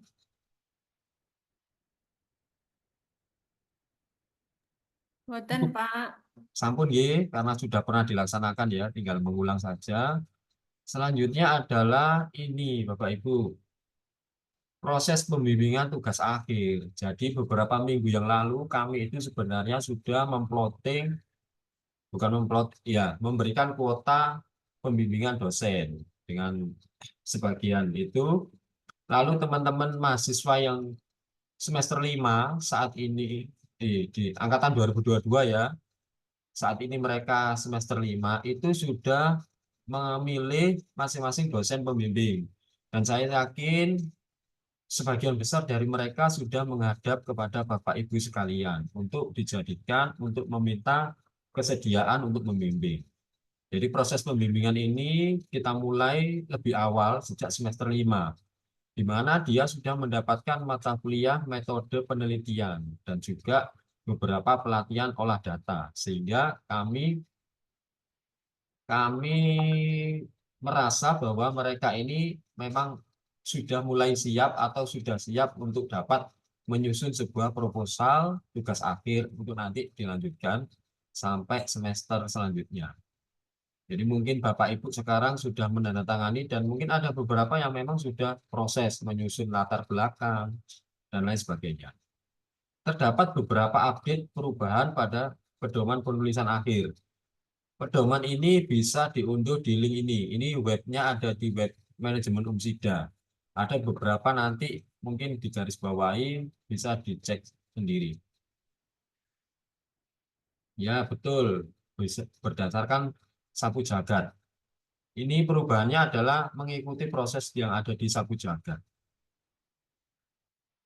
Boten, Pak. Sampun ya, karena sudah pernah dilaksanakan ya, tinggal mengulang saja. Selanjutnya adalah ini Bapak Ibu, proses pembimbingan tugas akhir. Jadi beberapa minggu yang lalu kami itu sebenarnya sudah memberikan kuota pembimbingan dosen dengan sebagian itu. Lalu teman-teman mahasiswa yang semester 5 saat ini di angkatan 2022 ya, saat ini mereka semester 5 itu sudah memilih masing-masing dosen pembimbing. Dan saya yakin sebagian besar dari mereka sudah menghadap kepada Bapak Ibu sekalian untuk dijadikan untuk meminta kesediaan untuk membimbing. Jadi proses pembimbingan ini kita mulai lebih awal sejak semester 5, di mana dia sudah mendapatkan mata kuliah metode penelitian dan juga beberapa pelatihan olah data, sehingga kami merasa bahwa mereka ini memang sudah mulai siap atau sudah siap untuk dapat menyusun sebuah proposal tugas akhir untuk nanti dilanjutkan sampai semester selanjutnya. Jadi mungkin Bapak Ibu sekarang sudah menandatangani dan mungkin ada beberapa yang memang sudah proses menyusun latar belakang dan lain sebagainya. Terdapat beberapa update perubahan pada pedoman penulisan akhir. Pedoman ini bisa diunduh di link ini. Ini webnya ada di web manajemen Umsida. Ada beberapa nanti mungkin digarisbawahi, bisa dicek sendiri. Ya, betul. Bisa berdasarkan sapu jagat. Ini perubahannya adalah mengikuti proses yang ada di sapu jagat.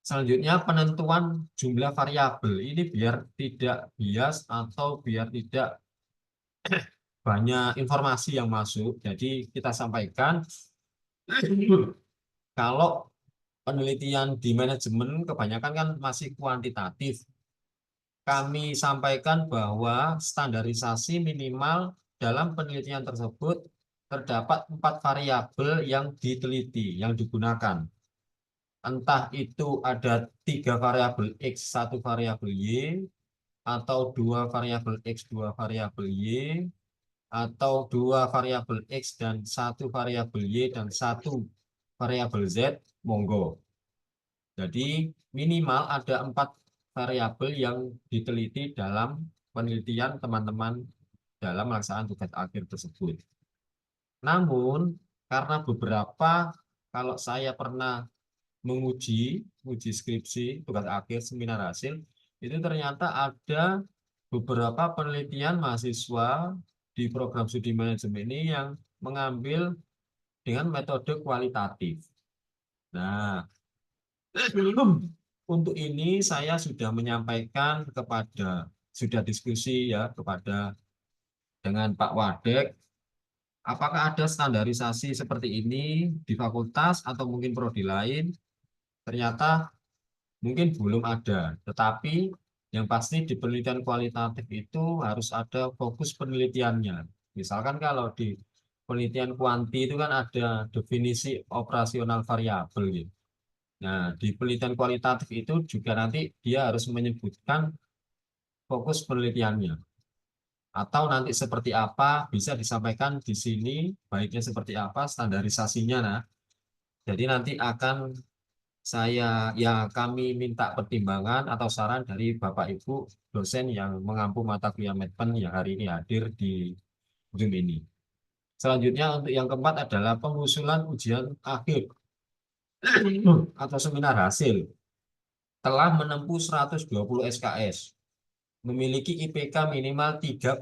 Selanjutnya penentuan jumlah variabel. Ini biar tidak bias atau biar tidak banyak informasi yang masuk. Jadi kita sampaikan kalau penelitian di manajemen kebanyakan kan masih kuantitatif. Kami sampaikan bahwa standarisasi minimal dalam penelitian tersebut terdapat 4 variabel yang diteliti, yang digunakan. Entah itu ada 3 variabel X, 1 variabel Y, atau 2 variabel X, 2 variabel Y, atau 2 variabel X dan 1 variabel Y dan 1 variabel Z, monggo. Jadi minimal ada 4 variabel yang diteliti dalam penelitian teman-teman dalam melaksanakan tugas akhir tersebut. Namun, karena beberapa, kalau saya pernah uji skripsi, tugas akhir, seminar hasil, itu ternyata ada beberapa penelitian mahasiswa di program studi manajemen ini yang mengambil dengan metode kualitatif. Nah, untuk ini saya sudah menyampaikan sudah diskusi ya dengan Pak Wadek, apakah ada standarisasi seperti ini di fakultas atau mungkin prodi lain? Ternyata mungkin belum ada, tetapi yang pasti di penelitian kualitatif itu harus ada fokus penelitiannya. Misalkan kalau di penelitian kuanti itu kan ada definisi operasional variabel gitu. Nah, di penelitian kualitatif itu juga nanti dia harus menyebutkan fokus penelitiannya. Atau nanti seperti apa bisa disampaikan di sini, baiknya seperti apa standarisasinya. Nah, jadi nanti akan kami minta pertimbangan atau saran dari Bapak Ibu dosen yang mengampu mata kuliah Medpen yang hari ini hadir di Zoom ini. Selanjutnya untuk yang keempat adalah pengusulan ujian akhir atau seminar hasil telah menempuh 120 SKS, memiliki IPK minimal 3,20.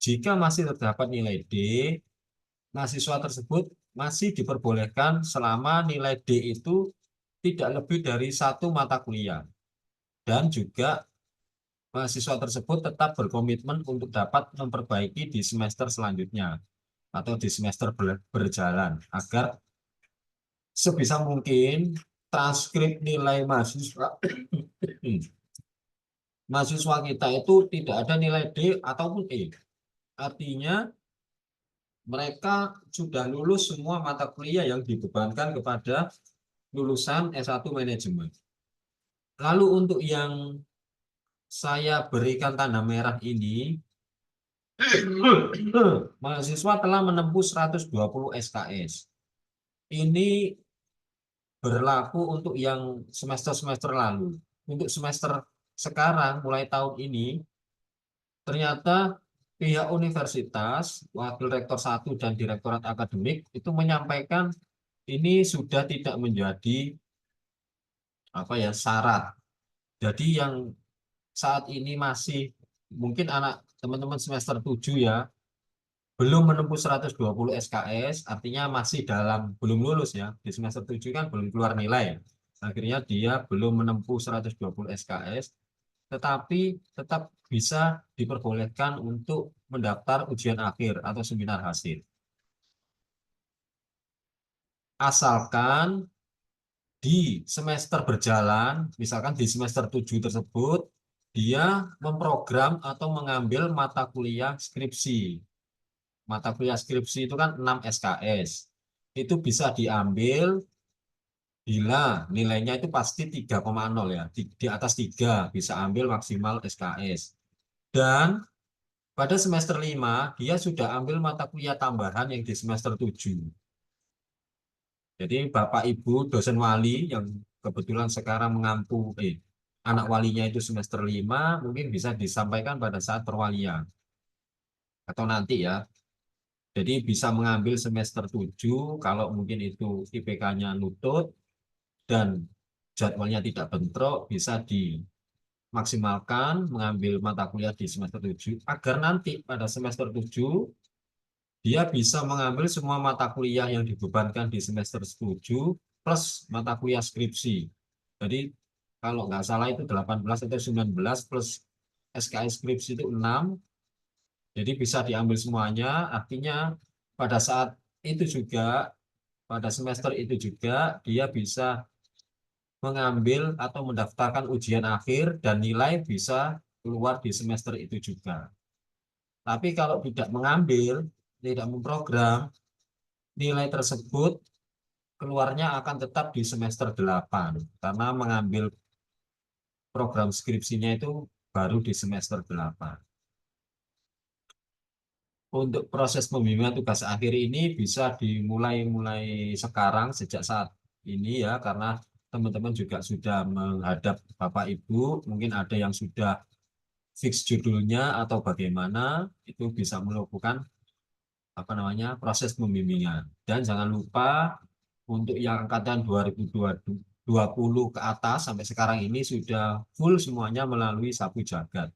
Jika masih terdapat nilai D, mahasiswa tersebut masih diperbolehkan selama nilai D itu tidak lebih dari 1 mata kuliah. Dan juga mahasiswa tersebut tetap berkomitmen untuk dapat memperbaiki di semester selanjutnya atau di semester berjalan agar sebisa mungkin transkrip nilai mahasiswa kita itu tidak ada nilai D ataupun E. Artinya mereka sudah lulus semua mata kuliah yang dibebankan kepada lulusan S1 manajemen. Lalu untuk yang saya berikan tanda merah ini, mahasiswa telah menempuh 120 SKS. Ini berlaku untuk yang semester-semester lalu. Untuk semester sekarang, mulai tahun ini, ternyata pihak universitas, wakil rektor 1 dan direktorat akademik itu menyampaikan ini sudah tidak menjadi syarat. Jadi yang saat ini masih mungkin anak teman-teman semester 7 ya, belum menempuh 120 SKS, artinya masih belum lulus ya. Di semester 7 kan belum keluar nilai. Akhirnya dia belum menempuh 120 SKS, tetapi tetap bisa diperbolehkan untuk mendaftar ujian akhir atau seminar hasil. Asalkan di semester berjalan, misalkan di semester 7 tersebut, dia memprogram atau mengambil mata kuliah skripsi. Mata kuliah skripsi itu kan 6 SKS. Itu bisa diambil bila nilainya itu pasti 3,0 ya. Di atas 3 bisa ambil maksimal SKS. Dan pada semester 5 dia sudah ambil mata kuliah tambahan yang di semester 7. Jadi Bapak Ibu dosen wali yang kebetulan sekarang anak walinya itu semester 5 mungkin bisa disampaikan pada saat perwalian atau nanti ya. Jadi bisa mengambil semester 7 kalau mungkin itu IPK-nya nutut dan jadwalnya tidak bentrok, bisa dimaksimalkan mengambil mata kuliah di semester 7 agar nanti pada semester 7 dia bisa mengambil semua mata kuliah yang dibebankan di semester 7 plus mata kuliah skripsi. Jadi kalau nggak salah itu 18 atau 19 plus SKS skripsi itu 6. Jadi bisa diambil semuanya, artinya pada saat itu juga, pada semester itu juga dia bisa mengambil atau mendaftarkan ujian akhir dan nilai bisa keluar di semester itu juga. Tapi kalau tidak mengambil, tidak memprogram, nilai tersebut keluarnya akan tetap di semester 8 karena mengambil program skripsinya itu baru di semester 8. Untuk proses pembimbingan tugas akhir ini bisa dimulai sekarang sejak saat ini ya, karena teman-teman juga sudah menghadap Bapak Ibu, mungkin ada yang sudah fix judulnya atau bagaimana, itu bisa melakukan proses pembimbingan. Dan jangan lupa untuk yang angkatan 2020 ke atas sampai sekarang ini sudah full semuanya melalui Sapu Jagat.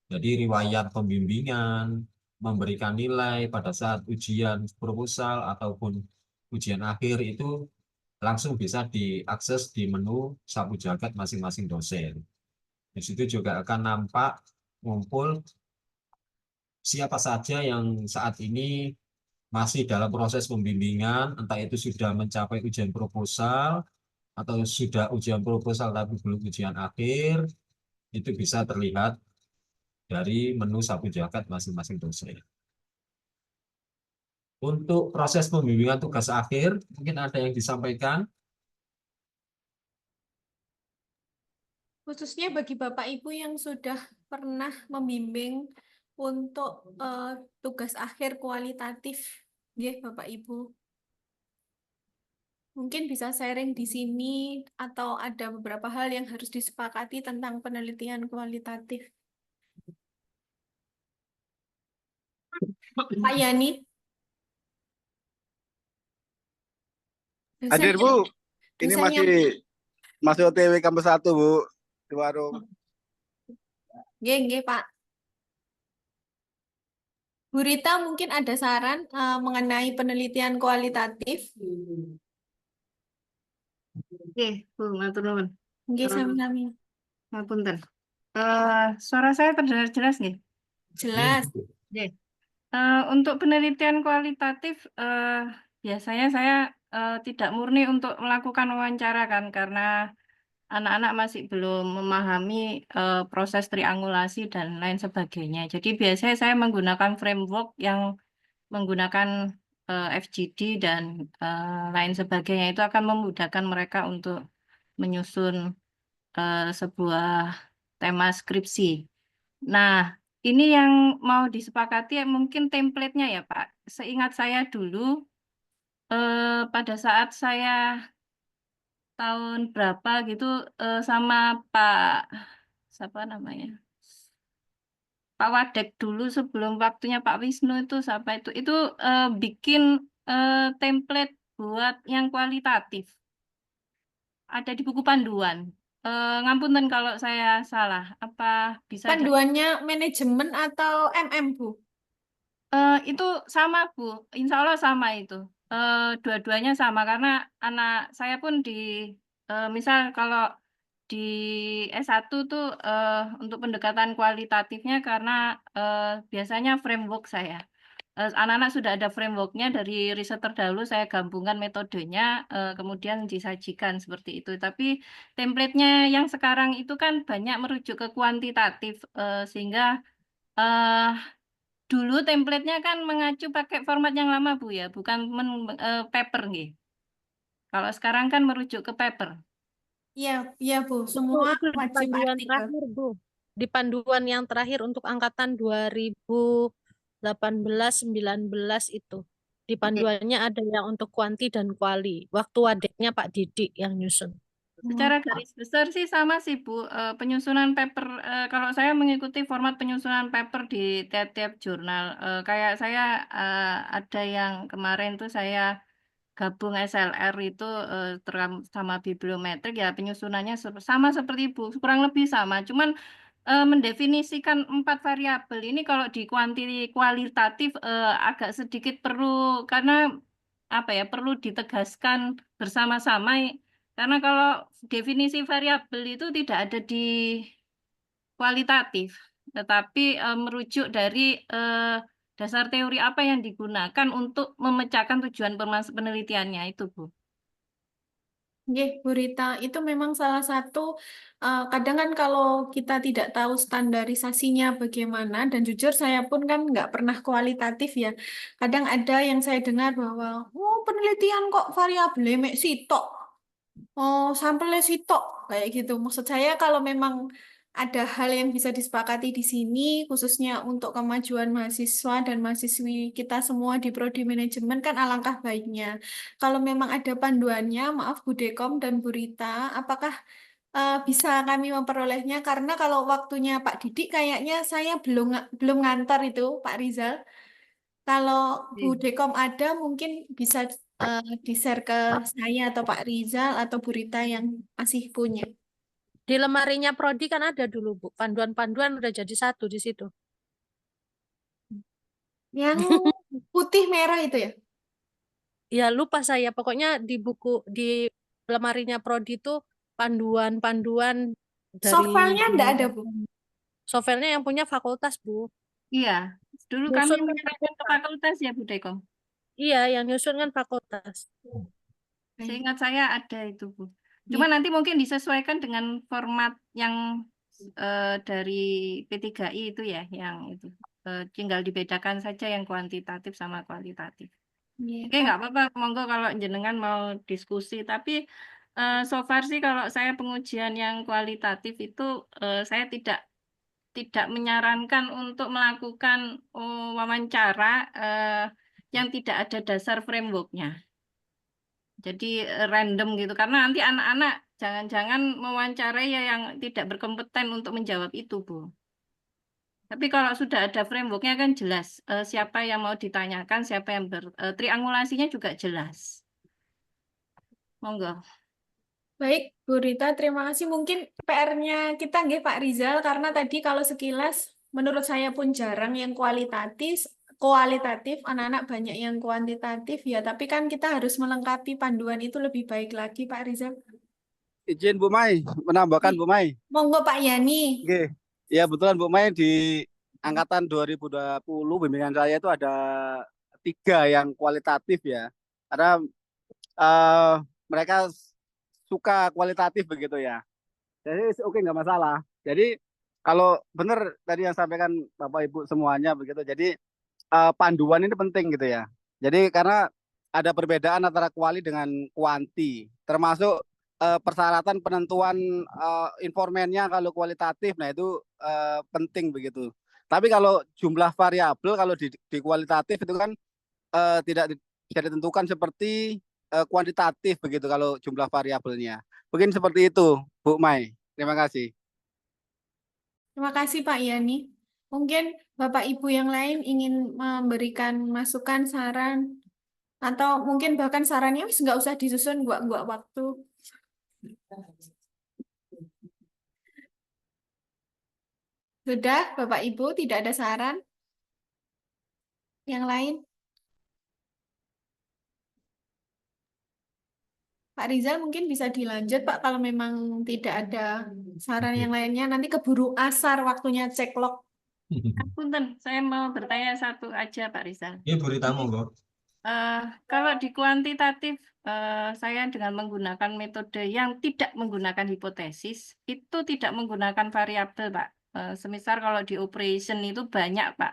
Jadi riwayat pembimbingan, memberikan nilai pada saat ujian proposal ataupun ujian akhir itu langsung bisa diakses di menu Sapu Jagat masing-masing dosen. Di situ juga akan nampak ngumpul siapa saja yang saat ini masih dalam proses pembimbingan, entah itu sudah mencapai ujian proposal atau sudah ujian proposal tapi belum ujian akhir, itu bisa terlihat dari menu Sapu Jagat masing-masing dosen. Untuk proses pembimbingan tugas akhir, mungkin ada yang disampaikan. Khususnya bagi Bapak Ibu yang sudah pernah membimbing untuk tugas akhir kualitatif, ya Bapak Ibu. Mungkin bisa sharing di sini atau ada beberapa hal yang harus disepakati tentang penelitian kualitatif. Pak Yani. Hadir Bu, ini dosennya. masih OTW kampus 1 Bu, di warung. Nggih, Pak. Bu Rita mungkin ada saran mengenai penelitian kualitatif. Oke, Bu, matur nuwun. Nggih, sami-sami. Ngapunten. Suara saya terdengar jelas nggih? Jelas. Oke. Untuk penelitian kualitatif, biasanya saya tidak murni untuk melakukan wawancara kan, karena anak-anak masih belum memahami proses triangulasi dan lain sebagainya. Jadi biasanya saya menggunakan framework yang menggunakan FGD dan lain sebagainya. Itu akan memudahkan mereka untuk menyusun sebuah tema skripsi. Nah, ini yang mau disepakati mungkin template-nya ya Pak. Seingat saya dulu, pada saat saya tahun berapa gitu sama siapa namanya? Pak Wadek dulu sebelum waktunya Pak Wisnu itu sampai itu bikin template buat yang kualitatif. Ada di buku panduan. Ngapunten kalau saya salah. Apa bisa Panduannya manajemen atau MM, Bu? Itu sama Bu, Insya Allah sama itu. Dua-duanya sama karena anak saya pun misal kalau di S1 tuh untuk pendekatan kualitatifnya karena biasanya framework saya. Anak-anak sudah ada frameworknya dari riset terdahulu, saya gabungkan metodenya, kemudian disajikan seperti itu. Tapi template-nya yang sekarang itu kan banyak merujuk ke kuantitatif, sehingga eh, dulu template-nya kan mengacu pakai format yang lama Bu ya, bukan paper nggih. Kalau sekarang kan merujuk ke paper. Iya, iya Bu, Itu, semua itu di wajib panduan artikel. terakhir, Bu. Di panduan yang terakhir untuk angkatan 2018-19 itu. Di panduannya ada yang untuk kuanti dan kuali. Waktu wadeknya Pak Didik yang nyusun. Secara garis besar sih sama sih Bu. Penyusunan paper, kalau saya mengikuti format penyusunan paper di tiap-tiap jurnal. Kayak saya ada yang kemarin tuh saya gabung SLR itu sama bibliometrik ya penyusunannya sama seperti Bu, kurang lebih sama. Cuman mendefinisikan 4 variabel ini kalau di kualitatif agak sedikit perlu karena apa ya perlu ditegaskan bersama-sama karena kalau definisi variabel itu tidak ada di kualitatif, tetapi merujuk dari dasar teori apa yang digunakan untuk memecahkan tujuan penelitiannya itu, Bu. Nggih, Bu Rita, itu memang salah satu kadang kan kalau kita tidak tahu standarisasinya bagaimana, dan jujur saya pun kan nggak pernah kualitatif ya. Kadang ada yang saya dengar bahwa, oh penelitian kok variabel mek sitok, oh sampelnya sitok, kayak gitu. Maksud saya kalau memang ada hal yang bisa disepakati di sini, khususnya untuk kemajuan mahasiswa dan mahasiswi kita semua di prodi manajemen kan alangkah baiknya. Kalau memang ada panduannya, maaf Bu Dekom dan Bu Rita, apakah bisa kami memperolehnya? Karena kalau waktunya Pak Didik kayaknya saya belum ngantor itu, Pak Rizal. Kalau Bu Dekom ada, mungkin bisa di-share ke saya atau Pak Rizal atau Bu Rita yang masih punya. Di lemarinya Prodi kan ada dulu, Bu. Panduan-panduan udah jadi satu di situ. Yang putih merah itu ya? Ya lupa saya. Pokoknya di buku, di lemarinya Prodi itu panduan-panduan dari Softfile-nya enggak ada, Bu? softwarenya yang punya fakultas, Bu. Iya, dulu kami Nyusun kan menyerahkan ke fakultas ya, Bu Dekom. Iya, yang nyusun kan fakultas. Seingat saya ada itu, Bu. Cuma nanti mungkin disesuaikan dengan format yang dari P3I itu ya, yang itu. Tinggal dibedakan saja yang kuantitatif sama kualitatif. Iya, Oke, nggak apa-apa. Monggo kalau jenengan mau diskusi. Tapi so far sih kalau saya pengujian yang kualitatif itu saya tidak menyarankan untuk melakukan wawancara yang tidak ada dasar frameworknya. Jadi random gitu. Karena nanti anak-anak jangan-jangan mewawancarai ya yang tidak berkompeten untuk menjawab itu, Bu. Tapi kalau sudah ada frameworknya kan jelas siapa yang mau ditanyakan, siapa yang triangulasinya juga jelas. Monggo. baik, Bu Rita, terima kasih. Mungkin PR-nya kita nggih Pak Rizal, karena tadi kalau sekilas menurut saya pun jarang yang kualitatif, anak-anak banyak yang kuantitatif ya, tapi kan kita harus melengkapi panduan itu lebih baik lagi Pak Rizal. Izin Bu Mai, menambahkan Bu Mai. Monggo Pak Yani. Oke. Ya betulan Bu Mai di angkatan 2020 bimbingan saya itu ada 3 yang kualitatif ya. Karena eh, mereka suka kualitatif begitu ya. Jadi oke nggak masalah. Jadi kalau benar tadi yang sampaikan Bapak Ibu semuanya begitu. Jadi panduan ini penting gitu ya. Jadi karena ada perbedaan antara kuali dengan kuanti, termasuk persyaratan penentuan informannya kalau kualitatif, nah itu penting begitu. Tapi kalau jumlah variabel kalau di kualitatif itu kan tidak bisa ditentukan seperti kuantitatif begitu kalau jumlah variabelnya. Mungkin seperti itu, Bu Mai. Terima kasih. Terima kasih Pak Yani. Mungkin Bapak Ibu yang lain ingin memberikan masukan, saran, atau mungkin bahkan sarannya wis nggak usah disusun gua waktu. Sudah, Bapak Ibu, tidak ada saran? Yang lain? Pak Rizal mungkin bisa dilanjut, Pak, kalau memang tidak ada saran yang lainnya. Nanti keburu asar waktunya cek log. Punten, saya mau bertanya satu aja Pak Rizal. Ini berita monggo. Kalau di kuantitatif, saya dengan menggunakan metode yang tidak menggunakan hipotesis, itu tidak menggunakan variabel, Pak. Semisal kalau di operation itu banyak, Pak,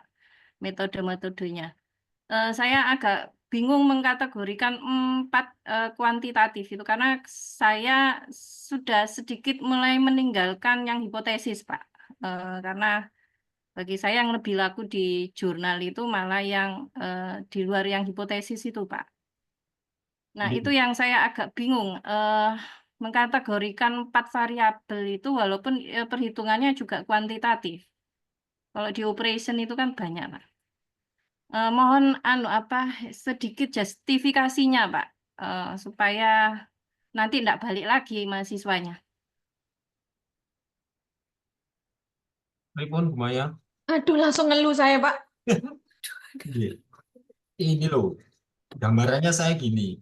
metode-metodenya. Saya agak bingung mengkategorikan 4 kuantitatif itu karena saya sudah sedikit mulai meninggalkan yang hipotesis, Pak. Karena bagi saya yang lebih laku di jurnal itu malah yang di luar yang hipotesis itu, Pak. Nah, itu yang saya agak bingung. Mengkategorikan 4 variabel itu walaupun perhitungannya juga kuantitatif. Kalau di operation itu kan banyak, Pak. Mohon sedikit justifikasinya, Pak, supaya nanti tidak balik lagi mahasiswanya. Pripun, Bu Maya? Aduh, langsung ngeluh saya, Pak. Ini loh, gambarannya saya gini.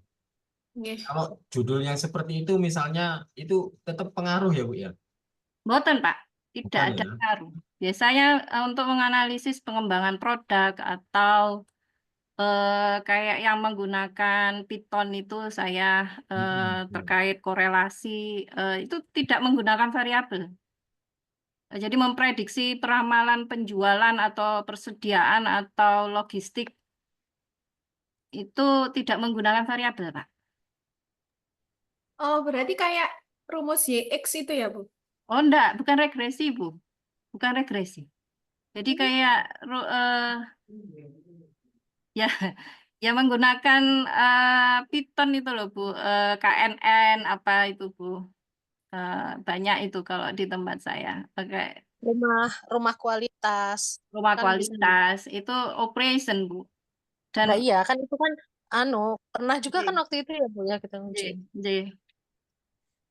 Nggih. Kalau judul yang seperti itu misalnya itu tetap pengaruh ya Bu ya? Boten, Pak. Tidak Bukan ada ya? pengaruh. Biasanya untuk menganalisis pengembangan produk atau kayak yang menggunakan Python itu saya terkait korelasi itu tidak menggunakan variabel. Jadi memprediksi peramalan penjualan atau persediaan atau logistik itu tidak menggunakan variabel, Pak. Oh, berarti kayak rumus YX itu ya, Bu? Oh, enggak, bukan regresi, Bu. Bukan regresi. Jadi kayak ya ya menggunakan Python itu loh, Bu. KNN apa itu, Bu. Banyak itu kalau di tempat saya. Pakai Rumah kualitas rumah kan bisa. kualitas itu operation, Bu. Dan Nah, iya kan itu kan pernah juga kan waktu itu ya Bu ya kita uji.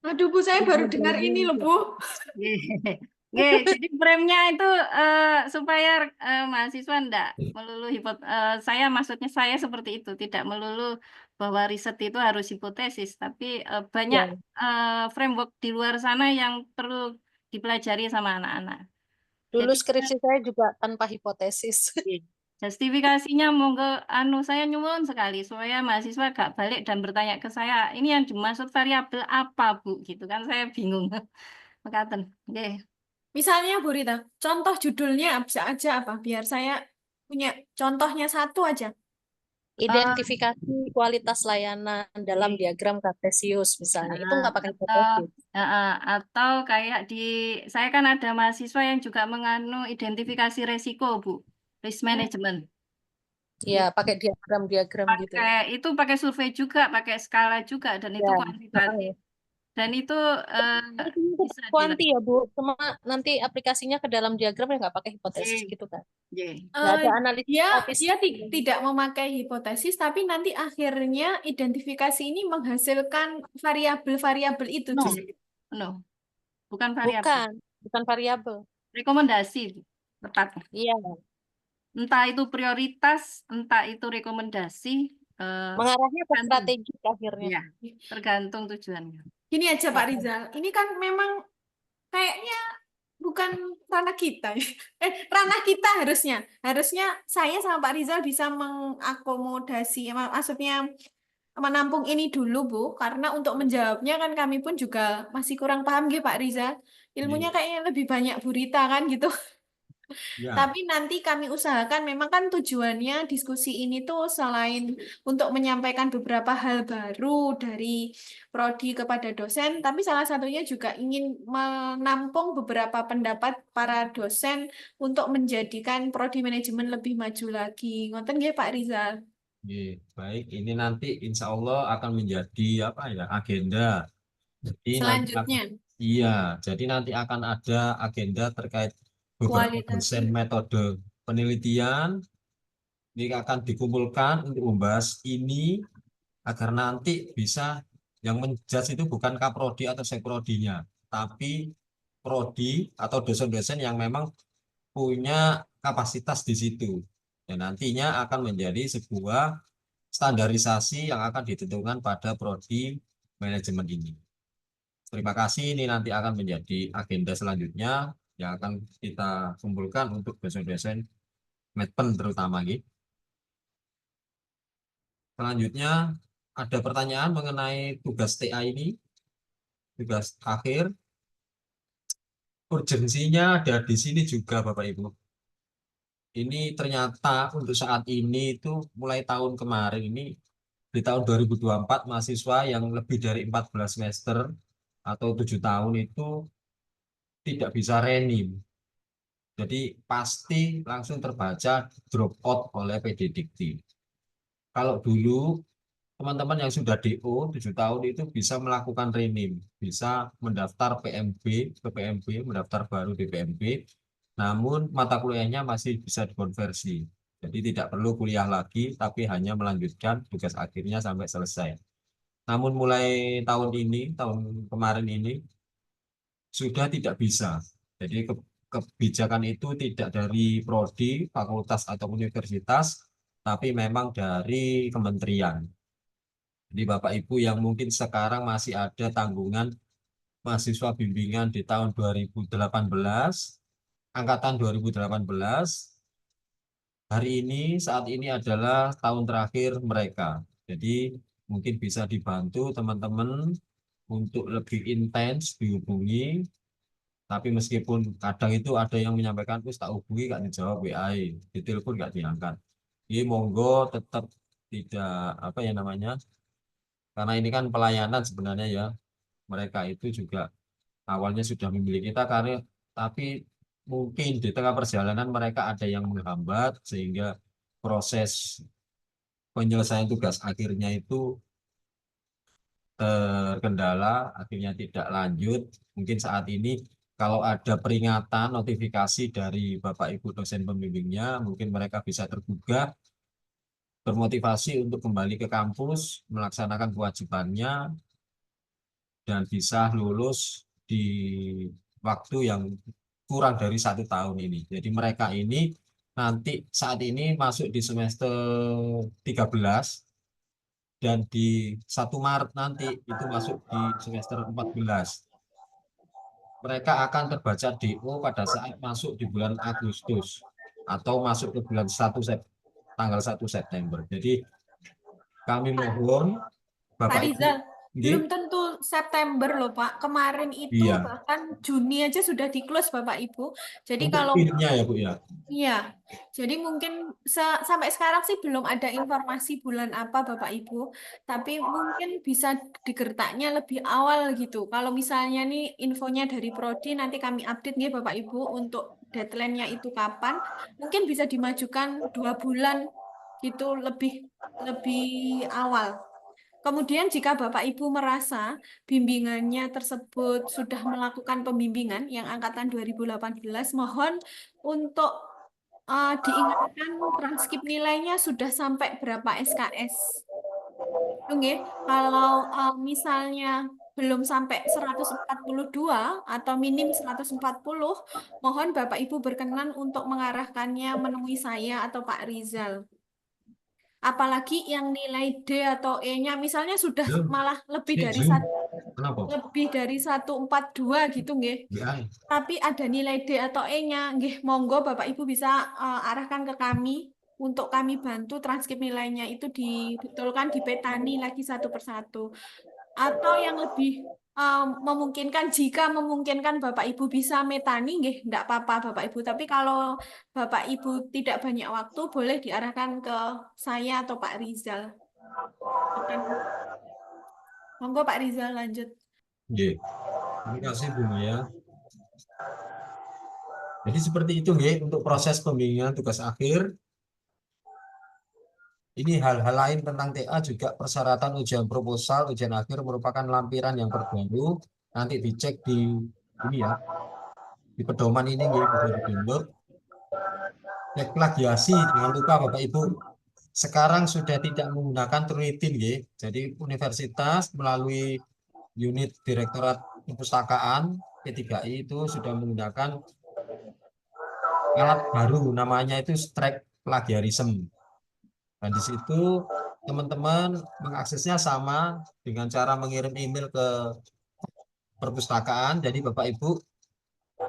Aduh, Bu, saya baru dengar ini loh, Bu. Jadi frame-nya itu supaya mahasiswa enggak melulu saya maksudnya saya seperti itu, tidak melulu bahwa riset itu harus hipotesis, tapi banyak framework di luar sana yang perlu dipelajari sama anak-anak. Dulu Jadi skripsi saya juga tanpa hipotesis. justifikasinya monggo saya nyuwun sekali supaya mahasiswa gak balik dan bertanya ke saya, ini yang dimaksud variabel apa, Bu? Gitu kan saya bingung. Mekaten. Nggih. Misalnya, Bu Rita, contoh judulnya bisa aja apa? Biar saya punya contohnya satu aja. Identifikasi kualitas layanan dalam diagram Kartesius misalnya. Itu nggak pakai hipotesis. Atau kayak saya kan ada mahasiswa yang juga identifikasi resiko, Bu. Risk management. Iya, pakai diagram-diagram gitu. Itu pakai survei juga, pakai skala juga, dan itu kuantitatif. Dan itu bisa kuanti ya Bu, cuma nanti aplikasinya ke dalam diagram ya nggak pakai hipotesis gitu kan. Nggak ada analisis. Dia tidak memakai hipotesis, tapi nanti akhirnya identifikasi ini menghasilkan variabel-variabel itu. No. Bukan variabel. Bukan variabel. Rekomendasi, tepatnya. Iya. Entah itu prioritas, entah itu rekomendasi. Mengarahnya ke strategi akhirnya. Ya, tergantung tujuannya. Gini aja Pak Rizal, ini kan memang kayaknya bukan ranah kita. Ranah kita harusnya. Harusnya saya sama Pak Rizal bisa mengakomodasi, maksudnya menampung ini dulu, Bu, karena untuk menjawabnya kan kami pun juga masih kurang paham gitu Pak Rizal. Ilmunya kayaknya lebih banyak Bu Rita kan gitu. Ya. Tapi nanti kami usahakan, memang kan tujuannya diskusi ini tuh selain untuk menyampaikan beberapa hal baru dari prodi kepada dosen, tapi salah satunya juga ingin menampung beberapa pendapat para dosen untuk menjadikan prodi manajemen lebih maju lagi. Ngoten nggih Pak Rizal? Baik, ini nanti insya Allah akan menjadi agenda. Jadi selanjutnya. Jadi nanti akan ada agenda terkait beberapa dosen metode penelitian. Ini akan dikumpulkan untuk membahas ini agar nanti bisa yang menjudge itu bukan kaprodi atau sekprodinya, tapi prodi atau dosen-dosen yang memang punya kapasitas di situ. Dan nantinya akan menjadi sebuah standarisasi yang akan ditentukan pada prodi manajemen ini. Terima kasih, ini nanti akan menjadi agenda selanjutnya yang akan kita kumpulkan untuk dosen-dosen Medpen terutama. Selanjutnya ada pertanyaan mengenai tugas TA ini, tugas akhir. Urgensinya ada di sini juga Bapak Ibu. Ini ternyata untuk saat ini itu mulai tahun kemarin ini, di tahun 2024 mahasiswa yang lebih dari 14 semester atau 7 tahun itu tidak bisa renim. Jadi pasti langsung terbaca drop out oleh PD Dikti. Kalau dulu teman-teman yang sudah DO 7 tahun itu bisa melakukan renim, bisa mendaftar PMB ke PMB, mendaftar baru di PMB, namun mata kuliahnya masih bisa dikonversi. Jadi tidak perlu kuliah lagi, tapi hanya melanjutkan tugas akhirnya sampai selesai. Namun mulai tahun ini, tahun kemarin ini, sudah tidak bisa. Jadi kebijakan itu tidak dari prodi, fakultas, atau universitas, tapi memang dari kementerian. Jadi Bapak Ibu yang mungkin sekarang masih ada tanggungan mahasiswa bimbingan di tahun 2018, angkatan 2018, hari ini, saat ini adalah tahun terakhir mereka. Jadi mungkin bisa dibantu teman-teman untuk lebih intens dihubungi. Tapi meskipun kadang itu ada yang menyampaikan, terus tak hubungi gak dijawab WA, di telepon gak diangkat. Jadi monggo tetap tidak apa ya namanya, karena ini kan pelayanan sebenarnya ya. Mereka itu juga awalnya sudah memiliki kita karena, tapi mungkin di tengah perjalanan mereka ada yang menghambat sehingga proses penyelesaian tugas akhirnya itu terkendala, akhirnya tidak lanjut. Mungkin saat ini kalau ada peringatan notifikasi dari Bapak Ibu dosen pembimbingnya, mungkin mereka bisa tergugah, bermotivasi untuk kembali ke kampus, melaksanakan kewajibannya, dan bisa lulus di waktu yang kurang dari 1 tahun ini. Jadi mereka ini nanti saat ini masuk di semester 13 dan di 1 Maret nanti itu masuk di semester 14. Mereka akan terbaca DO pada saat masuk di bulan Agustus atau masuk ke bulan tanggal 1 September. Jadi kami mohon Pak Bapak Ibu, Rizal, belum nggih, tentu September loh Pak. Kemarin itu iya, bahkan Juni aja sudah di-close Bapak Ibu. Jadi untuk kalau PIN-nya ya Bu ya. iya, jadi mungkin sampai sekarang sih belum ada informasi bulan apa Bapak Ibu, tapi mungkin bisa digertaknya lebih awal gitu. Kalau misalnya nih infonya dari Prodi nanti kami update nih Bapak Ibu untuk deadline-nya itu kapan, mungkin bisa dimajukan 2 bulan gitu lebih lebih awal. Kemudian jika Bapak Ibu merasa bimbingannya tersebut sudah melakukan pembimbingan yang angkatan 2018, mohon untuk diingatkan transkrip nilainya sudah sampai berapa SKS. Oke, kalau misalnya belum sampai 142 atau minim 140, mohon Bapak Ibu berkenan untuk mengarahkannya menemui saya atau Pak Rizal. Apalagi yang nilai D atau E-nya misalnya sudah Ya, malah lebih dari Zoom. Kenapa? 142 gitu nggih. WA. Tapi ada nilai D atau E-nya, nggih, monggo Bapak Ibu bisa arahkan ke kami untuk kami bantu transkrip nilainya itu dibetulkan, dipetani lagi satu persatu. Atau yang lebih memungkinkan, jika memungkinkan Bapak Ibu bisa metani, nggih, enggak apa-apa Bapak Ibu. Tapi kalau Bapak Ibu tidak banyak waktu, boleh diarahkan ke saya atau Pak Rizal. Monggo Pak Rizal lanjut. Nggih. Terima kasih Bu Maya. Jadi seperti itu nggih untuk proses pembimbingan tugas akhir. Ini hal-hal lain tentang TA juga persyaratan ujian proposal, ujian akhir merupakan lampiran yang terbaru. Nanti dicek di ini ya, di pedoman ini nggih, bisa di-download. Cek plagiasi, jangan lupa Bapak Ibu. Sekarang sudah tidak menggunakan Turnitin nggih. Jadi universitas melalui unit Direktorat Perpustakaan P3I itu sudah menggunakan alat baru namanya itu Strike plagiarisme. Dan di situ teman-teman mengaksesnya sama dengan cara mengirim email ke perpustakaan. Jadi Bapak Ibu,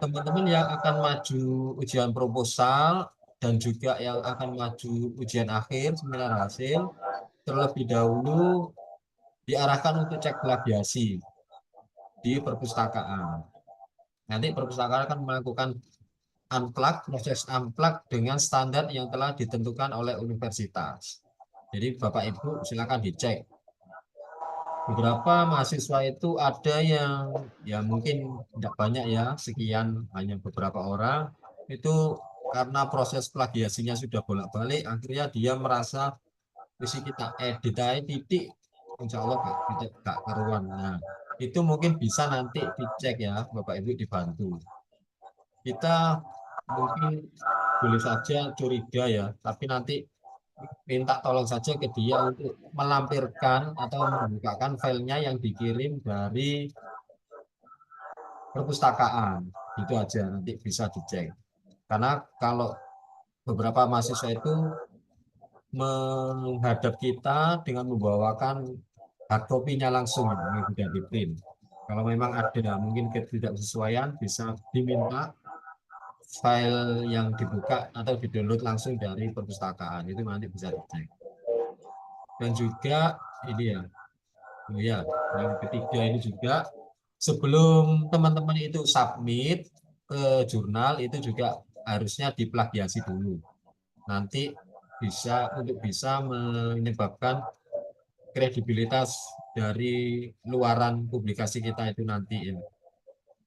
teman-teman yang akan maju ujian proposal dan juga yang akan maju ujian akhir seminar hasil terlebih dahulu diarahkan untuk cek plagiasi di perpustakaan. Nanti perpustakaan akan melakukan proses unplug dengan standar yang telah ditentukan oleh universitas. Jadi Bapak Ibu silakan dicek. Beberapa mahasiswa itu ada yang ya mungkin tidak banyak ya, sekian hanya beberapa orang. Itu karena proses plagiasinya sudah bolak-balik, akhirnya dia merasa visi kita edit aja titik, insya Allah gak karuan. Nah, itu mungkin bisa nanti dicek ya, Bapak Ibu dibantu. Kita mungkin boleh saja curiga ya, tapi nanti minta tolong saja ke dia untuk melampirkan atau membukakan filenya yang dikirim dari perpustakaan. Itu aja nanti bisa dicek. Karena kalau beberapa mahasiswa itu menghadap kita dengan membawakan hard copy-nya langsung yang tidak di print. Kalau memang ada mungkin ketidaksesuaian bisa diminta file yang dibuka atau di-download langsung dari perpustakaan, itu nanti bisa dicek. Dan juga ini ya, oh ya, yang ketiga ini juga sebelum teman-teman itu submit ke jurnal itu juga harusnya diplagiasi dulu. Nanti bisa menyebabkan kredibilitas dari luaran publikasi kita itu nanti ya.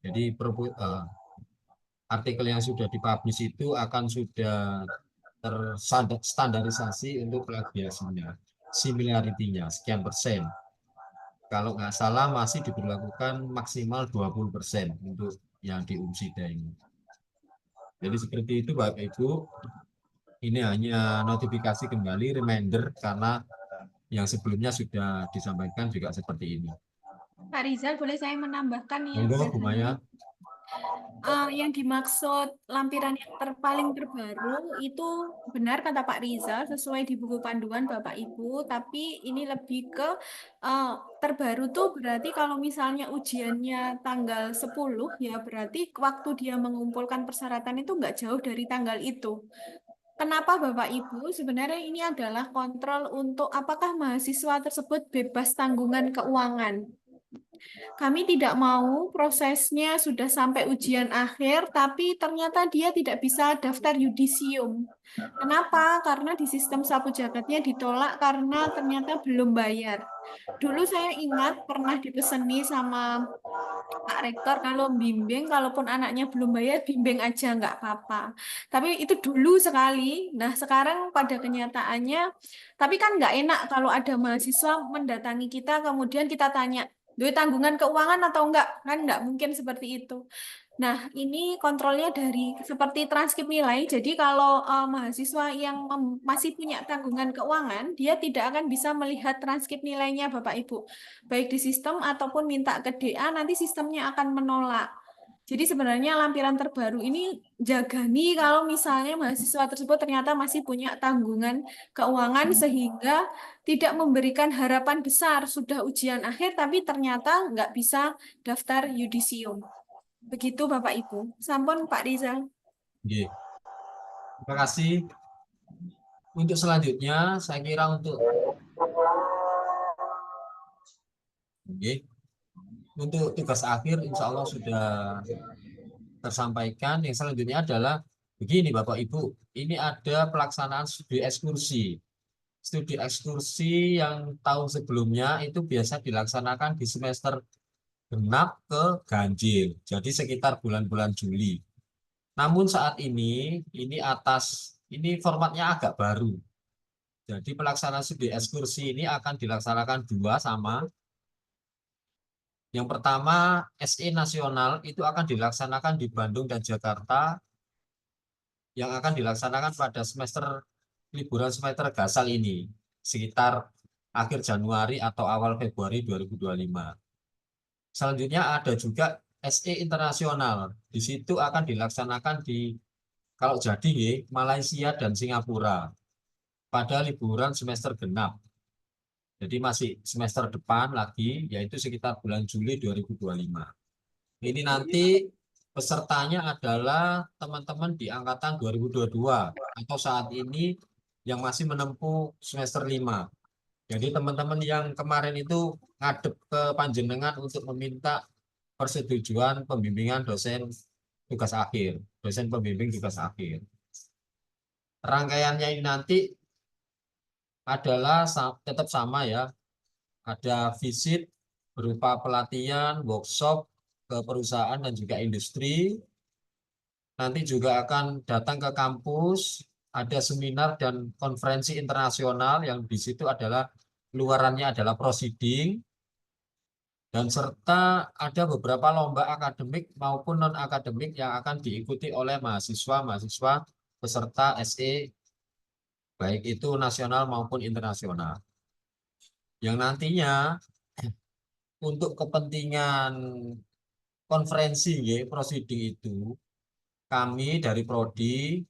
Jadi artikel yang sudah dipublish itu akan sudah terstandarisasi untuk plagiasinya, similarity-nya sekian persen. Kalau nggak salah masih diberlakukan maksimal 20% untuk yang di Umsida ini. Jadi seperti itu Bapak Ibu, ini hanya notifikasi kembali, reminder, karena yang sebelumnya sudah disampaikan juga seperti ini. Pak Rizal, boleh saya menambahkan ya? Monggo, Bu Maya. Yang dimaksud lampiran yang paling terbaru itu benar kata Pak Rizal, sesuai di buku panduan Bapak Ibu, tapi ini lebih ke terbaru tuh berarti kalau misalnya ujiannya tanggal 10 ya berarti waktu dia mengumpulkan persyaratan itu nggak jauh dari tanggal itu. Kenapa Bapak Ibu? Sebenarnya ini adalah kontrol untuk apakah mahasiswa tersebut bebas tanggungan keuangan. Kami tidak mau prosesnya sudah sampai ujian akhir, tapi ternyata dia tidak bisa daftar yudisium. Kenapa? Karena di sistem sapu jagatnya ditolak karena ternyata belum bayar. Dulu saya ingat pernah dipeseni sama Pak Rektor kalau bimbing, kalaupun anaknya belum bayar, bimbing aja nggak apa-apa. Tapi itu dulu sekali. Nah, sekarang pada kenyataannya, tapi kan nggak enak kalau ada mahasiswa mendatangi kita, kemudian kita tanya, duit tanggungan keuangan atau enggak? Kan enggak mungkin seperti itu. Nah, ini kontrolnya dari seperti transkrip nilai. Jadi kalau mahasiswa yang masih punya tanggungan keuangan, dia tidak akan bisa melihat transkrip nilainya Bapak Ibu. Baik di sistem ataupun minta ke DA, nanti sistemnya akan menolak. Jadi sebenarnya lampiran terbaru ini jagani kalau misalnya mahasiswa tersebut ternyata masih punya tanggungan keuangan sehingga tidak memberikan harapan besar sudah ujian akhir tapi ternyata nggak bisa daftar yudisium. Begitu Bapak Ibu. Sampun Pak Rizal. Oke. Terima kasih. Untuk selanjutnya saya kira untuk tugas akhir insya Allah sudah tersampaikan. Yang selanjutnya adalah begini Bapak Ibu, ini ada pelaksanaan studi ekskursi. Studi ekskursi yang tahun sebelumnya itu biasa dilaksanakan di semester genap ke ganjil, jadi sekitar bulan-bulan Juli. Namun saat ini formatnya agak baru. Jadi pelaksanaan studi ekskursi ini akan dilaksanakan dua sama. Yang pertama, SE nasional itu akan dilaksanakan di Bandung dan Jakarta, yang akan dilaksanakan pada liburan semester gasal ini, sekitar akhir Januari atau awal Februari 2025. Selanjutnya ada juga SE internasional, di situ akan dilaksanakan di kalau jadi nggih, Malaysia dan Singapura pada liburan semester genap. Jadi masih semester depan lagi, yaitu sekitar bulan Juli 2025. Ini nanti pesertanya adalah teman-teman di angkatan 2022 atau saat ini yang masih menempuh semester 5. Jadi teman-teman yang kemarin itu ngadep ke Panjenengan untuk meminta persetujuan pembimbingan dosen tugas akhir, dosen pembimbing tugas akhir. Rangkaiannya ini nanti adalah tetap sama ya, ada visit berupa pelatihan, workshop ke perusahaan dan juga industri. Nanti juga akan datang ke kampus, ada seminar dan konferensi internasional yang di situ adalah luarannya adalah proceeding, dan serta ada beberapa lomba akademik maupun non-akademik yang akan diikuti oleh mahasiswa-mahasiswa peserta SE, baik itu nasional maupun internasional. Yang nantinya untuk kepentingan konferensi proceeding itu, kami dari Prodi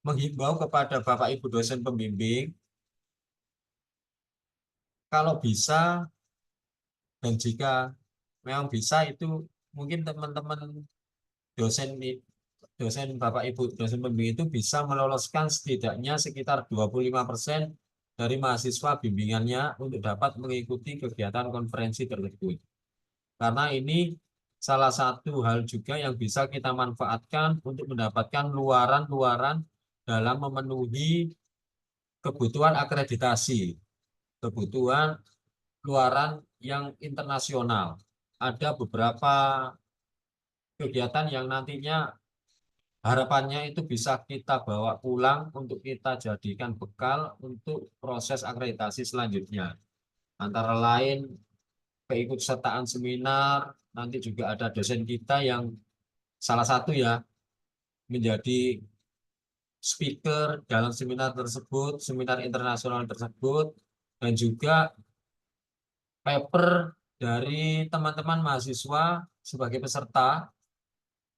menghimbau kepada Bapak Ibu dosen pembimbing, kalau bisa dan jika memang bisa itu mungkin teman-teman dosen Bapak Ibu dosen pembimbing itu bisa meloloskan setidaknya sekitar 25% dari mahasiswa bimbingannya untuk dapat mengikuti kegiatan konferensi tersebut. Karena ini salah satu hal juga yang bisa kita manfaatkan untuk mendapatkan luaran-luaran dalam memenuhi kebutuhan akreditasi, kebutuhan luaran yang internasional. Ada beberapa kegiatan yang nantinya harapannya itu bisa kita bawa pulang untuk kita jadikan bekal untuk proses akreditasi selanjutnya. Antara lain keikutsertaan seminar, nanti juga ada dosen kita yang salah satu ya menjadi speaker dalam seminar tersebut, seminar internasional tersebut, dan juga paper dari teman-teman mahasiswa sebagai peserta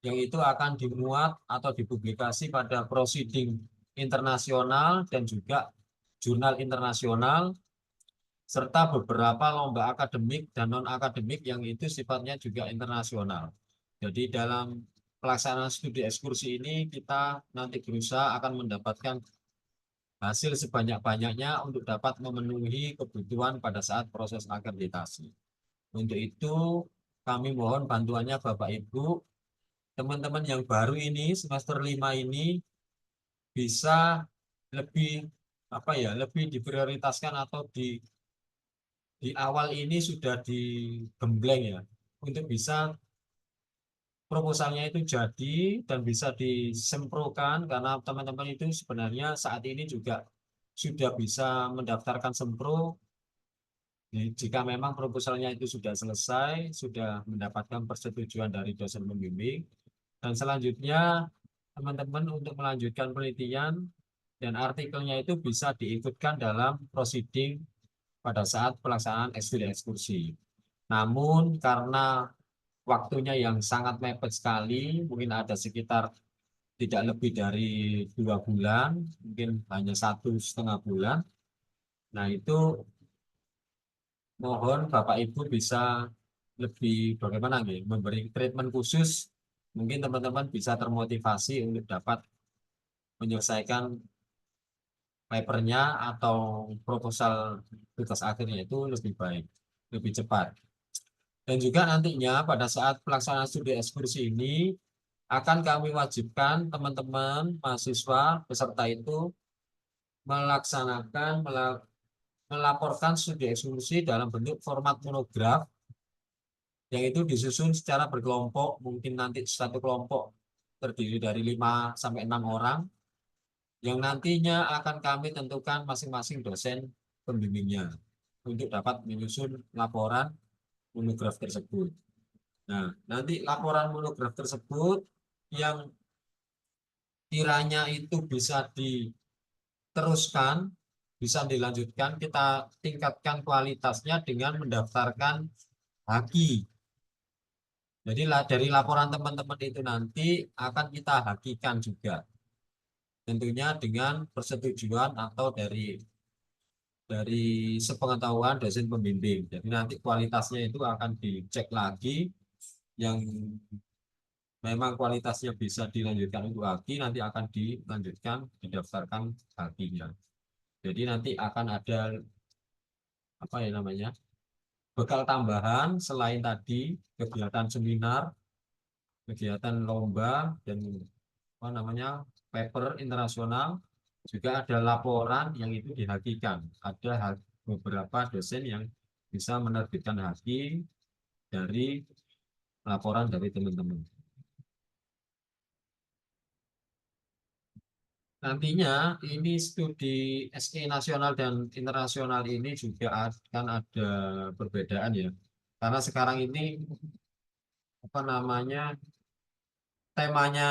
yang itu akan dimuat atau dipublikasi pada proceeding internasional dan juga jurnal internasional, serta beberapa lomba akademik dan non-akademik yang itu sifatnya juga internasional. Jadi dalam pelaksanaan studi ekskursi ini kita nanti berusaha akan mendapatkan hasil sebanyak-banyaknya untuk dapat memenuhi kebutuhan pada saat proses akreditasi. Untuk itu kami mohon bantuannya Bapak Ibu, teman-teman yang baru ini semester 5 ini bisa lebih lebih diprioritaskan atau di awal ini sudah digembleng ya, untuk bisa proposalnya itu jadi dan bisa disemprokan, karena teman-teman itu sebenarnya saat ini juga sudah bisa mendaftarkan sempro jika memang proposalnya itu sudah selesai, sudah mendapatkan persetujuan dari dosen pembimbing, dan selanjutnya teman-teman untuk melanjutkan penelitian dan artikelnya itu bisa diikutkan dalam proceeding pada saat pelaksanaan studi ekskursi. Namun karena waktunya yang sangat mepet sekali, mungkin ada sekitar tidak lebih dari 2 bulan, mungkin hanya 1,5 bulan. Nah itu mohon Bapak Ibu bisa lebih bagaimana nih, memberi treatment khusus, mungkin teman-teman bisa termotivasi untuk dapat menyelesaikan papernya atau proposal tugas akhirnya itu lebih baik, lebih cepat. Dan juga nantinya pada saat pelaksanaan studi ekskursi ini akan kami wajibkan teman-teman mahasiswa peserta itu melaporkan studi ekskursi dalam bentuk format monograf yang itu disusun secara berkelompok, mungkin nanti satu kelompok terdiri dari 5 sampai 6 orang, yang nantinya akan kami tentukan masing-masing dosen pembimbingnya untuk dapat menyusun laporan monograf tersebut. Nah, nanti laporan monograf tersebut yang kiranya itu bisa diteruskan, bisa dilanjutkan, kita tingkatkan kualitasnya dengan mendaftarkan haki. Jadi dari laporan teman-teman itu nanti akan kita hakikan juga. tentunya dengan persetujuan atau dari sepengetahuan dosen pembimbing. Jadi nanti kualitasnya itu akan dicek lagi, yang memang kualitasnya bisa dilanjutkan untuk haki nanti akan dilanjutkan didaftarkan hakinya. Jadi nanti akan ada apa ya namanya, bekal tambahan selain tadi kegiatan seminar, kegiatan lomba, dan apa namanya, paper internasional, juga ada laporan yang itu dihakikan. Ada beberapa dosen yang bisa menerbitkan haki dari laporan dari teman-teman. Nantinya ini studi SE nasional dan internasional ini juga akan ada perbedaan ya. Karena sekarang ini apa namanya, temanya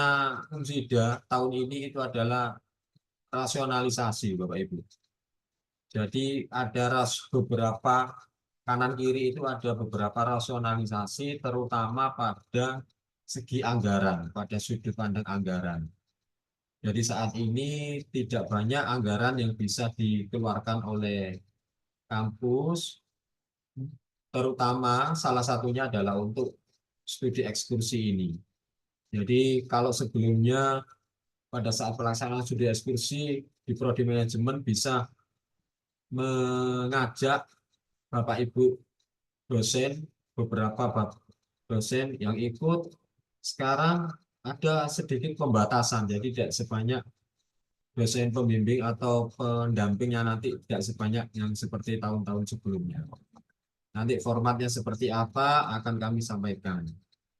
Unsida tahun ini itu adalah rasionalisasi Bapak Ibu. Jadi ada beberapa kanan kiri itu ada beberapa rasionalisasi terutama pada segi anggaran, pada sudut pandang anggaran. Jadi saat ini tidak banyak anggaran yang bisa dikeluarkan oleh kampus, terutama salah satunya adalah untuk studi ekskursi ini. Jadi kalau sebelumnya pada saat pelaksanaan studi ekskursi di Prodi Manajemen bisa mengajak Bapak Ibu dosen, beberapa dosen yang ikut, sekarang ada sedikit pembatasan, jadi tidak sebanyak dosen pembimbing atau pendampingnya nanti tidak sebanyak yang seperti tahun-tahun sebelumnya. Nanti formatnya seperti apa akan kami sampaikan.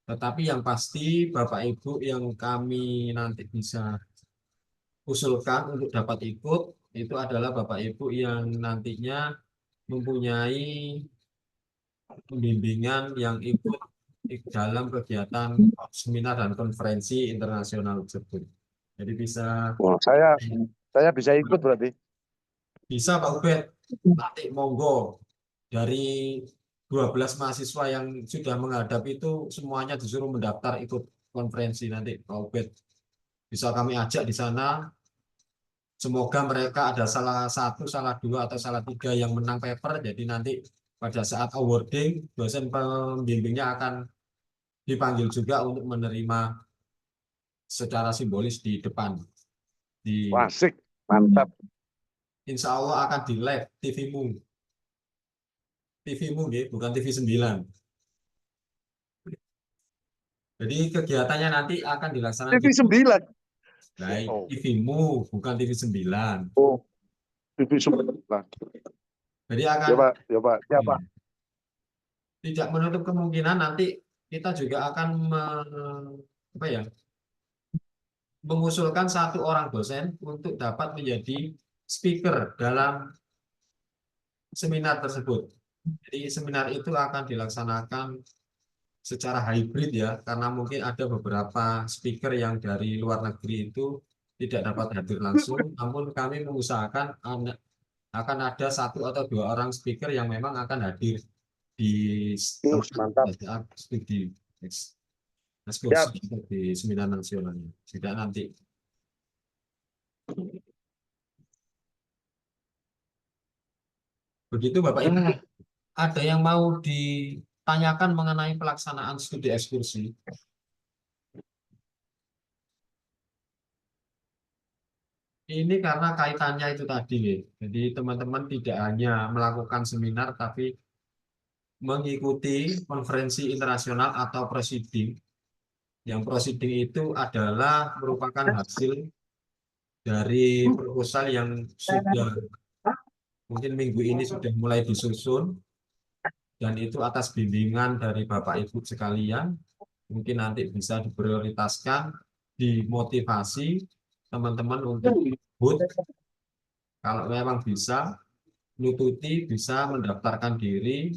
Tetapi yang pasti Bapak Ibu yang kami nanti bisa usulkan untuk dapat ikut itu adalah Bapak Ibu yang nantinya mempunyai pembimbingan yang ikut dalam kegiatan seminar dan konferensi internasional tersebut. Jadi bisa Wah, saya bisa ikut berarti. bisa Pak Ubed, nanti monggo dari 12 mahasiswa yang sudah menghadap itu semuanya disuruh mendaftar ikut konferensi nanti Pak Ubed. Bisa kami ajak di sana. Semoga mereka ada salah satu, salah dua, atau salah tiga yang menang paper. Jadi nanti pada saat awarding, dosen pembimbingnya akan dipanggil juga untuk menerima secara simbolis di depan. Asik, mantap. Insya Allah akan di live TV-mu. TV-mu, bukan TV 9. Jadi kegiatannya nanti akan dilaksanakan TV 9. Baik, TV-mu, bukan TV 9. Oh, TV 9. Jadi akan Ya Pak. tidak menutup kemungkinan nanti kita juga akan mengusulkan satu orang dosen untuk dapat menjadi speaker dalam seminar tersebut. Jadi seminar itu akan dilaksanakan secara hybrid ya, karena mungkin ada beberapa speaker yang dari luar negeri itu tidak dapat hadir langsung, namun kami mengusahakan akan ada satu atau dua orang speaker yang memang akan hadir di studi ekskursi di seminar nasionalnya. Tidak nanti. Begitu Bapak Ibu. Ada yang mau ditanyakan mengenai pelaksanaan studi ekskursi? Ini karena kaitannya itu tadi, jadi teman-teman tidak hanya melakukan seminar, tapi mengikuti konferensi internasional atau proceeding. Yang proceeding itu adalah merupakan hasil dari proposal yang sudah mungkin minggu ini sudah mulai disusun, dan itu atas bimbingan dari Bapak Ibu sekalian, mungkin nanti bisa diprioritaskan, dimotivasi teman-teman untuk ikut. Kalau memang bisa, nututi bisa mendaftarkan diri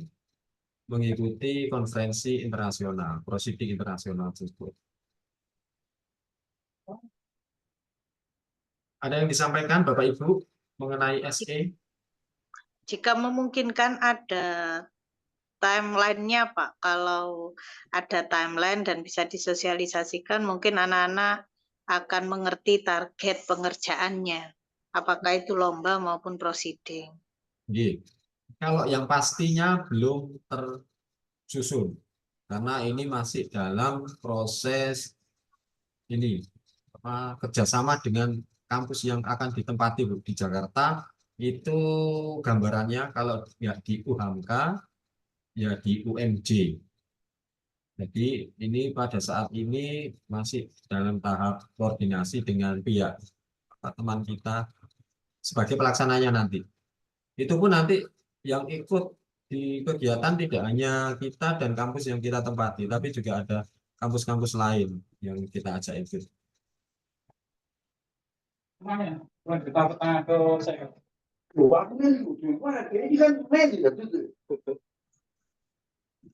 mengikuti konferensi internasional, proceeding internasional tersebut. Ada yang disampaikan Bapak Ibu mengenai SE? Jika memungkinkan ada timeline-nya Pak, kalau ada timeline dan bisa disosialisasikan, mungkin anak-anak akan mengerti target pengerjaannya. Apakah itu lomba maupun prosiding. Jadi, kalau yang pastinya belum tersusun, karena ini masih dalam proses ini kerjasama dengan kampus yang akan ditempati Bu, di Jakarta. Itu gambarannya kalau ya di UHAMKA, ya di UMJ. Jadi ini pada saat ini masih dalam tahap koordinasi dengan pihak teman kita sebagai pelaksananya nanti. Itu pun nanti yang ikut di kegiatan tidak hanya kita dan kampus yang kita tempati, tapi juga ada kampus-kampus lain yang kita ajak ikut.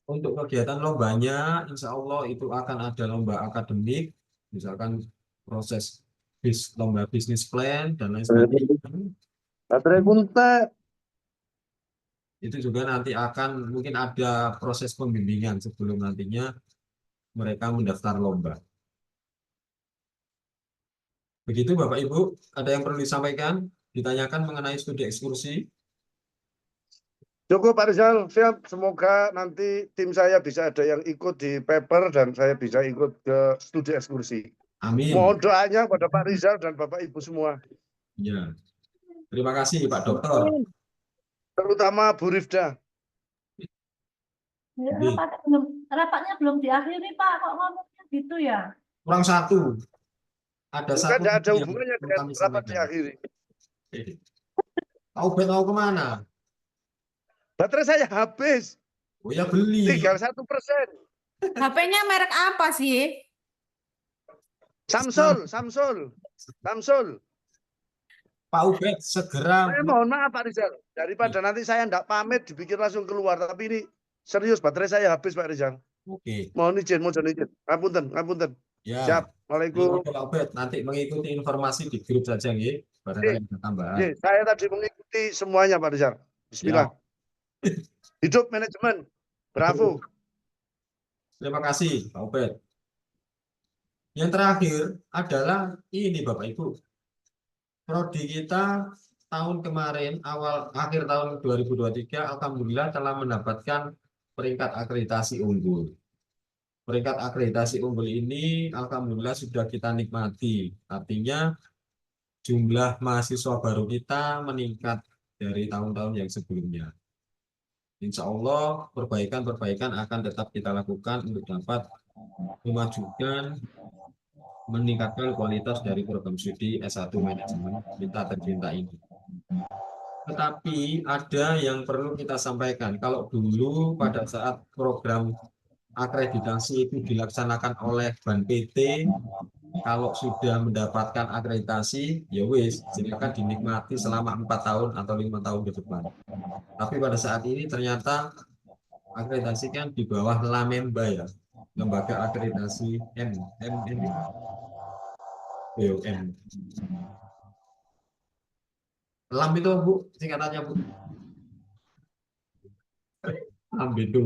Untuk kegiatan lombanya, insya Allah itu akan ada lomba akademik, misalkan proses lomba bisnis plan dan lain sebagainya. Itu juga nanti akan mungkin ada proses pembimbingan sebelum nantinya mereka mendaftar lomba. Begitu Bapak Ibu, ada yang perlu disampaikan, ditanyakan mengenai studi ekskursi? Cukup Pak Rizal, siap. Semoga nanti tim saya bisa ada yang ikut di paper dan saya bisa ikut ke studi ekskursi. Amin. Mohon doanya pada Pak Rizal dan Bapak Ibu semua. Ya. Terima kasih Pak Dokter. Terutama Bu Rifda. Rapatnya belum diakhiri Pak, kok ngomongnya gitu ya? Kurang satu. Ada Bukan, satu tidak ada yang hubungannya perlu dengan kami rapat sampaikan. diakhiri. Kau mau kemana? Baterai saya habis. Oh ya beli. Tinggal 1%. HP-nya merek apa sih? Samsul. Pak Ubed segera. Saya mohon maaf Pak Rizal. Daripada nanti saya tidak pamit dipikir langsung keluar. Tapi ini serius baterai saya habis Pak Rizal. Oke. Mohon izin. Ngapunten. Ya. Siap. Waalaikumsalam. Pak Ubed nanti mengikuti informasi di grup saja nggih. Barangkali ada tambahan. Saya tadi mengikuti semuanya Pak Rizal. Bismillah. Hidup manajemen. Bravo. Terima kasih Pak Ubed. Yang terakhir adalah ini Bapak Ibu. Prodi kita tahun kemarin akhir tahun 2023 alhamdulillah telah mendapatkan peringkat akreditasi unggul. Peringkat akreditasi unggul ini alhamdulillah sudah kita nikmati. Artinya jumlah mahasiswa baru kita meningkat dari tahun-tahun yang sebelumnya. Insya Allah perbaikan-perbaikan akan tetap kita lakukan untuk dapat memajukan, meningkatkan kualitas dari program studi S1 Manajemen kita tercinta ini. Tetapi ada yang perlu kita sampaikan. Kalau dulu pada saat program akreditasi itu dilaksanakan oleh Ban PT, kalau sudah mendapatkan akreditasi, ya wis, silakan dinikmati selama 4 tahun atau 5 tahun ke depan. Tapi pada saat ini ternyata akreditasi kan di bawah Lamemba ya, lembaga akreditasi BUM. LAM itu Bu, singkatannya Bu. LAM itu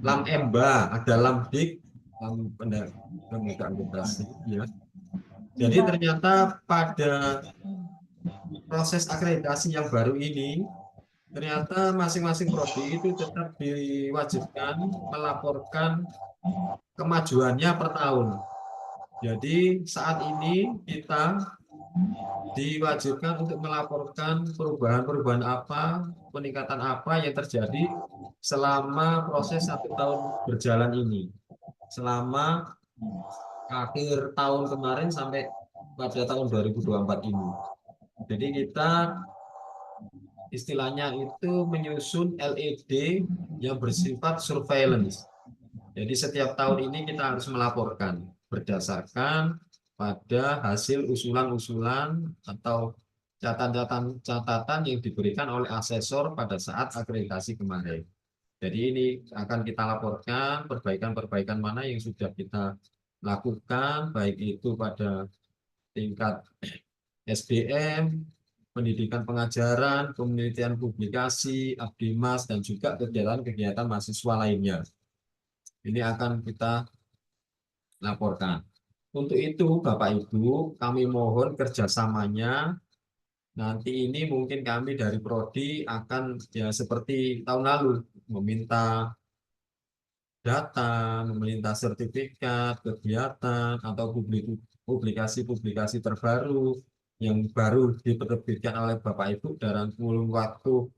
LAM EMBA, ada LAMDIK, lembaga akreditasi ya. Jadi ternyata pada proses akreditasi yang baru ini ternyata masing-masing prodi itu tetap diwajibkan melaporkan kemajuannya per tahun. Jadi saat ini kita diwajibkan untuk melaporkan perubahan-perubahan apa, peningkatan apa yang terjadi selama proses 1 tahun berjalan ini. Selama akhir tahun kemarin sampai pada tahun 2024 ini. Jadi kita istilahnya itu menyusun LED yang bersifat surveillance. Jadi setiap tahun ini kita harus melaporkan berdasarkan pada hasil usulan-usulan atau catatan-catatan yang diberikan oleh asesor pada saat akreditasi kemarin. Jadi ini akan kita laporkan perbaikan-perbaikan mana yang sudah kita lakukan, baik itu pada tingkat SDM, pendidikan pengajaran, penelitian publikasi, abdimas, dan juga kegiatan-kegiatan mahasiswa lainnya. Ini akan kita laporkan. Untuk itu, Bapak Ibu, kami mohon kerjasamanya. Nanti ini mungkin kami dari Prodi akan ya seperti tahun lalu meminta data, meminta sertifikat, kegiatan, atau publikasi-publikasi terbaru yang baru diterbitkan oleh Bapak Ibu dalam kurun waktu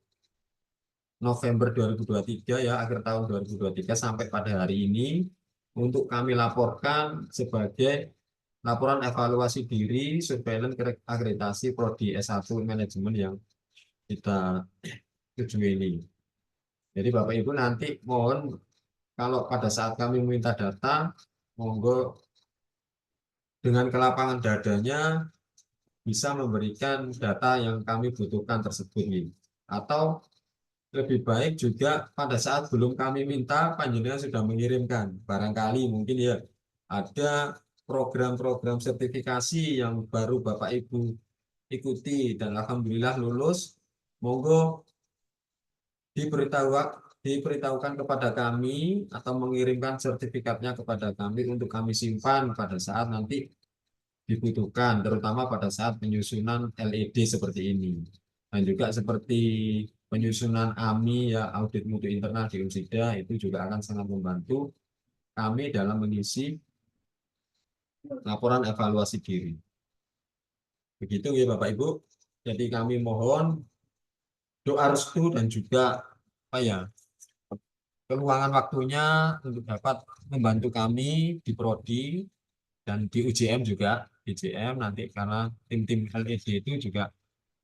November 2023 ya, akhir tahun 2023 sampai pada hari ini untuk kami laporkan sebagai laporan evaluasi diri surveillance akreditasi Prodi S1 manajemen yang kita tuju ini. Jadi Bapak Ibu nanti mohon kalau pada saat kami meminta data, monggo dengan kelapangan dadanya bisa memberikan data yang kami butuhkan tersebut nih. Atau lebih baik juga pada saat belum kami minta, panjenengan sudah mengirimkan. Barangkali mungkin ya ada program-program sertifikasi yang baru Bapak Ibu ikuti dan alhamdulillah lulus, monggo diberitahukan kepada kami atau mengirimkan sertifikatnya kepada kami untuk kami simpan pada saat nanti dibutuhkan, terutama pada saat penyusunan LED seperti ini. Dan juga seperti penyusunan AMI ya, audit mutu internal di Unsida, itu juga akan sangat membantu kami dalam mengisi laporan evaluasi diri. Begitu ya Bapak Ibu. Jadi kami mohon doa restu dan juga keluangan waktunya untuk dapat membantu kami di Prodi dan di UJM juga. UJM nanti karena tim-tim LED itu juga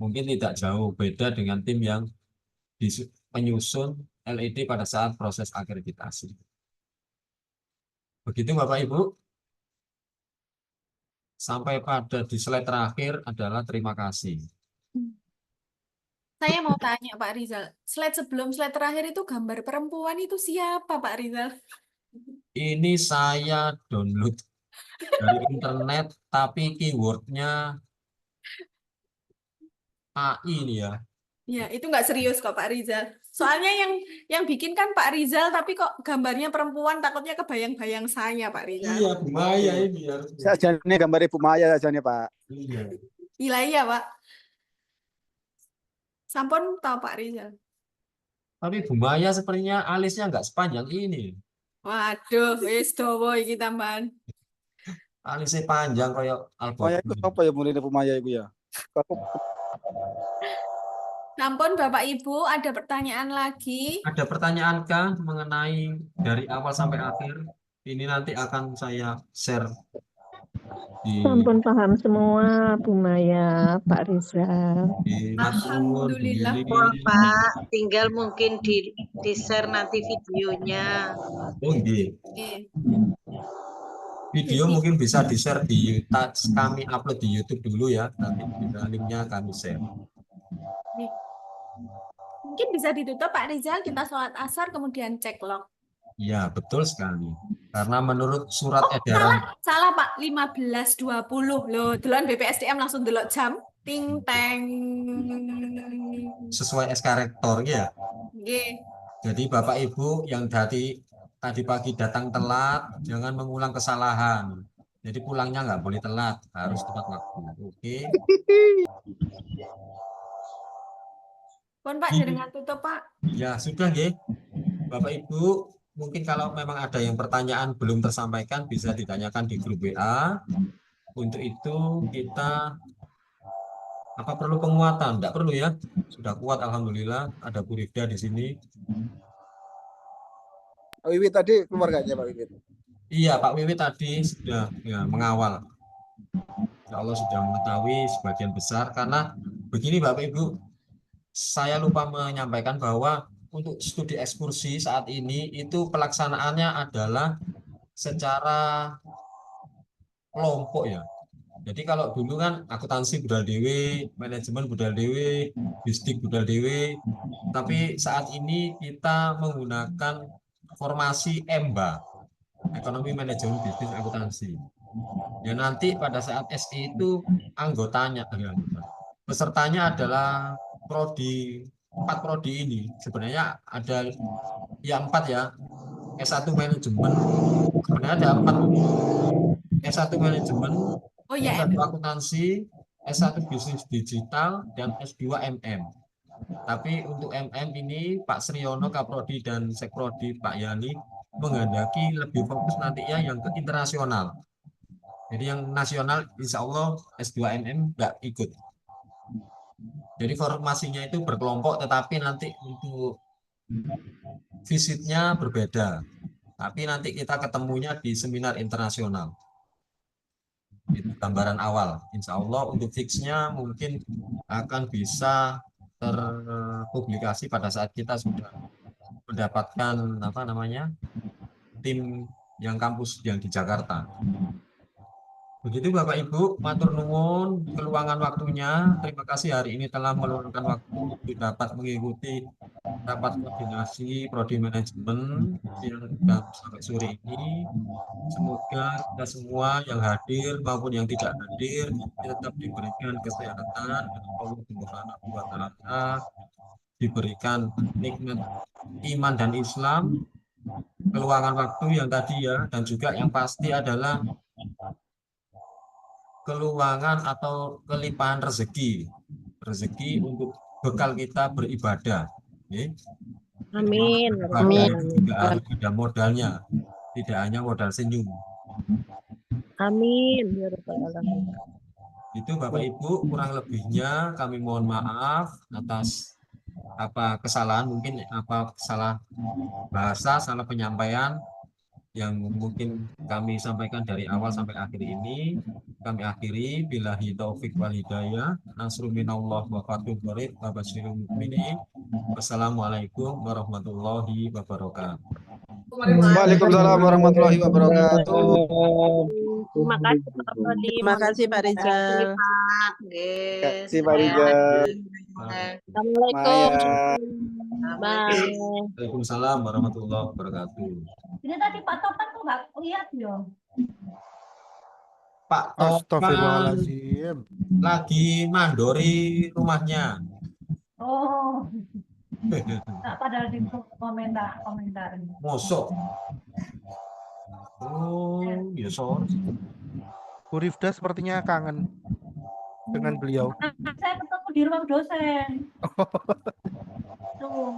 mungkin tidak jauh beda dengan tim yang penyusun LED pada saat proses akreditasi. Begitu Bapak Ibu. Sampai pada di slide terakhir adalah terima kasih. Saya mau tanya Pak Rizal, slide sebelum slide terakhir itu gambar perempuan itu siapa Pak Rizal? Ini saya download dari internet, tapi keywordnya AI ini ya. Ya, itu nggak serius kok Pak Rizal. Soalnya yang bikin kan Pak Rizal, tapi kok gambarnya perempuan, takutnya kebayang-bayang saya Pak Rizal. Iya, Bu Maya ini harusnya. Sajane gambar Ibu Maya sajane, Pak. Iya. Gila iya Pak. Sampun tahu Pak Rizal. Tapi Bu Maya sepertinya alisnya nggak sepanjang ini. Waduh, wis dawa iki tambahan. Alisnya panjang kayak Maya alphabet. itu apa ya mulai Ibu Maya Ibu ya? Sampun Bapak Ibu, ada pertanyaan lagi? Ada pertanyaan kah mengenai dari awal sampai akhir? Ini nanti akan saya share di Sampun paham semua Bu Maya, Pak Rizal. Alhamdulillah. Pak, tinggal mungkin di-share nanti videonya. Oh iya. Video mungkin bisa di-share di kami upload di YouTube dulu ya. Nanti linknya kami share. Mungkin bisa ditutup Pak Rizal, kita sholat asar kemudian cek log. Iya, betul sekali. Karena menurut surat edaran Salah Pak, 15.20 loh. Duluan BPSDM langsung delok jam. Ting teng. sesuai SK Rektor ya. Nggih. Jadi Bapak Ibu yang tadi pagi datang telat, jangan mengulang kesalahan. Jadi pulangnya nggak boleh telat, harus tepat waktu. Oke. Pun Pak, jaringan tutup Pak. Ya sudah ya. Bapak Ibu, mungkin kalau memang ada yang pertanyaan belum tersampaikan bisa ditanyakan di grup WA. Untuk itu kita apa perlu penguatan? Tidak perlu ya. Sudah kuat alhamdulillah. Ada Bu Rifda di sini. Pak Wiwit tadi keluarganya Pak Wiwit. Iya, Pak Wiwit tadi sudah ya, mengawal. Ya Allah sudah mengetahui sebagian besar karena begini Bapak Ibu, saya lupa menyampaikan bahwa untuk studi ekskursi saat ini itu pelaksanaannya adalah secara kelompok ya. Jadi kalau dulu kan akuntansi budal dewe, manajemen budal dewe, bisdik budal dewe, tapi saat ini kita menggunakan formasi EMBA, ekonomi manajemen bisnis akuntansi. Ya nanti pada saat SI itu anggotanya, pesertanya adalah prodi 4 prodi ini. Sebenarnya ada yang 4 ya, S1 manajemen, sebenarnya ada 4. S1 manajemen, Oh ya, S1 akuntansi, S1 bisnis digital, dan S2 MM. Tapi untuk MM ini Pak Sriono, Kaprodi, dan Sekprodi Pak Yani menghendaki lebih fokus nantinya yang ke internasional. Jadi yang nasional insya Allah S2 MM nggak ikut. Jadi formasinya itu berkelompok, tetapi nanti untuk visitnya berbeda. Tapi nanti kita ketemunya di seminar internasional. Itu gambaran awal. Insya Allah untuk fixnya mungkin akan bisa terpublikasi pada saat kita sudah mendapatkan apa namanya tim yang kampus yang di Jakarta. Begitu Bapak Ibu, matur nuwun keluangan waktunya. Terima kasih hari ini telah meluangkan waktu untuk dapat mengikuti rapat koordinasi prodi manajemen yang sudah sampai sore ini. Semoga kita semua yang hadir maupun yang tidak hadir tetap diberikan kesehatan dan Allah Subhanahu wa Ta'ala, diberikan nikmat iman dan Islam, keluangan waktu yang tadi ya, dan juga yang pasti adalah keluangan atau kelimpahan rezeki untuk bekal kita beribadah. Oke. Amin. Ibadah itu juga harus ada modalnya, tidak hanya modal senyum. Amin. Ya Rabbal Alamin. Itu Bapak Ibu, kurang lebihnya kami mohon maaf atas apa kesalahan, mungkin apa salah bahasa, salah penyampaian yang mungkin kami sampaikan dari awal sampai akhir ini. Kami akhiri billahi taufik wal hidayah, nasrul minallah wa fathul qarib wa basyiril mu'minin. Wassalamualaikum warahmatullahi wabarakatuh. Waalaikumsalam warahmatullahi wabarakatuh. Terima kasih Pak Prodi. Terima kasih Pak Rizal. Terima kasih Pak Rizal. Assalamualaikum. Bye. Waalaikumsalam warahmatullahi wabarakatuh. Ini tadi Pak Topan tuh nggak lihat ya. Pak Topan Astagfirullahaladzim. lagi mandori rumahnya. Oh, nah, padahal di komentar. Mosok. Oh, ya sorry. Bu Rifda sepertinya kangen dengan beliau. Saya ketemu di ruang dosen. Tuh.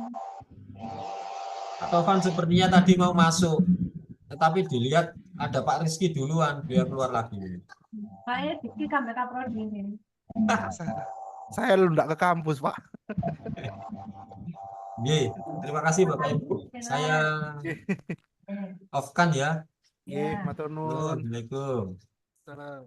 Pak Tovan sepertinya tadi mau masuk, tetapi dilihat ada Pak Rizky duluan, dia keluar lagi. Saya Diki sampai Kaprodi ini. Saya lu nggak ke kampus, Pak. Ye, terima kasih Bapak Ibu. Saya off kan ya. Matur nuwun. Assalamualaikum. Salam.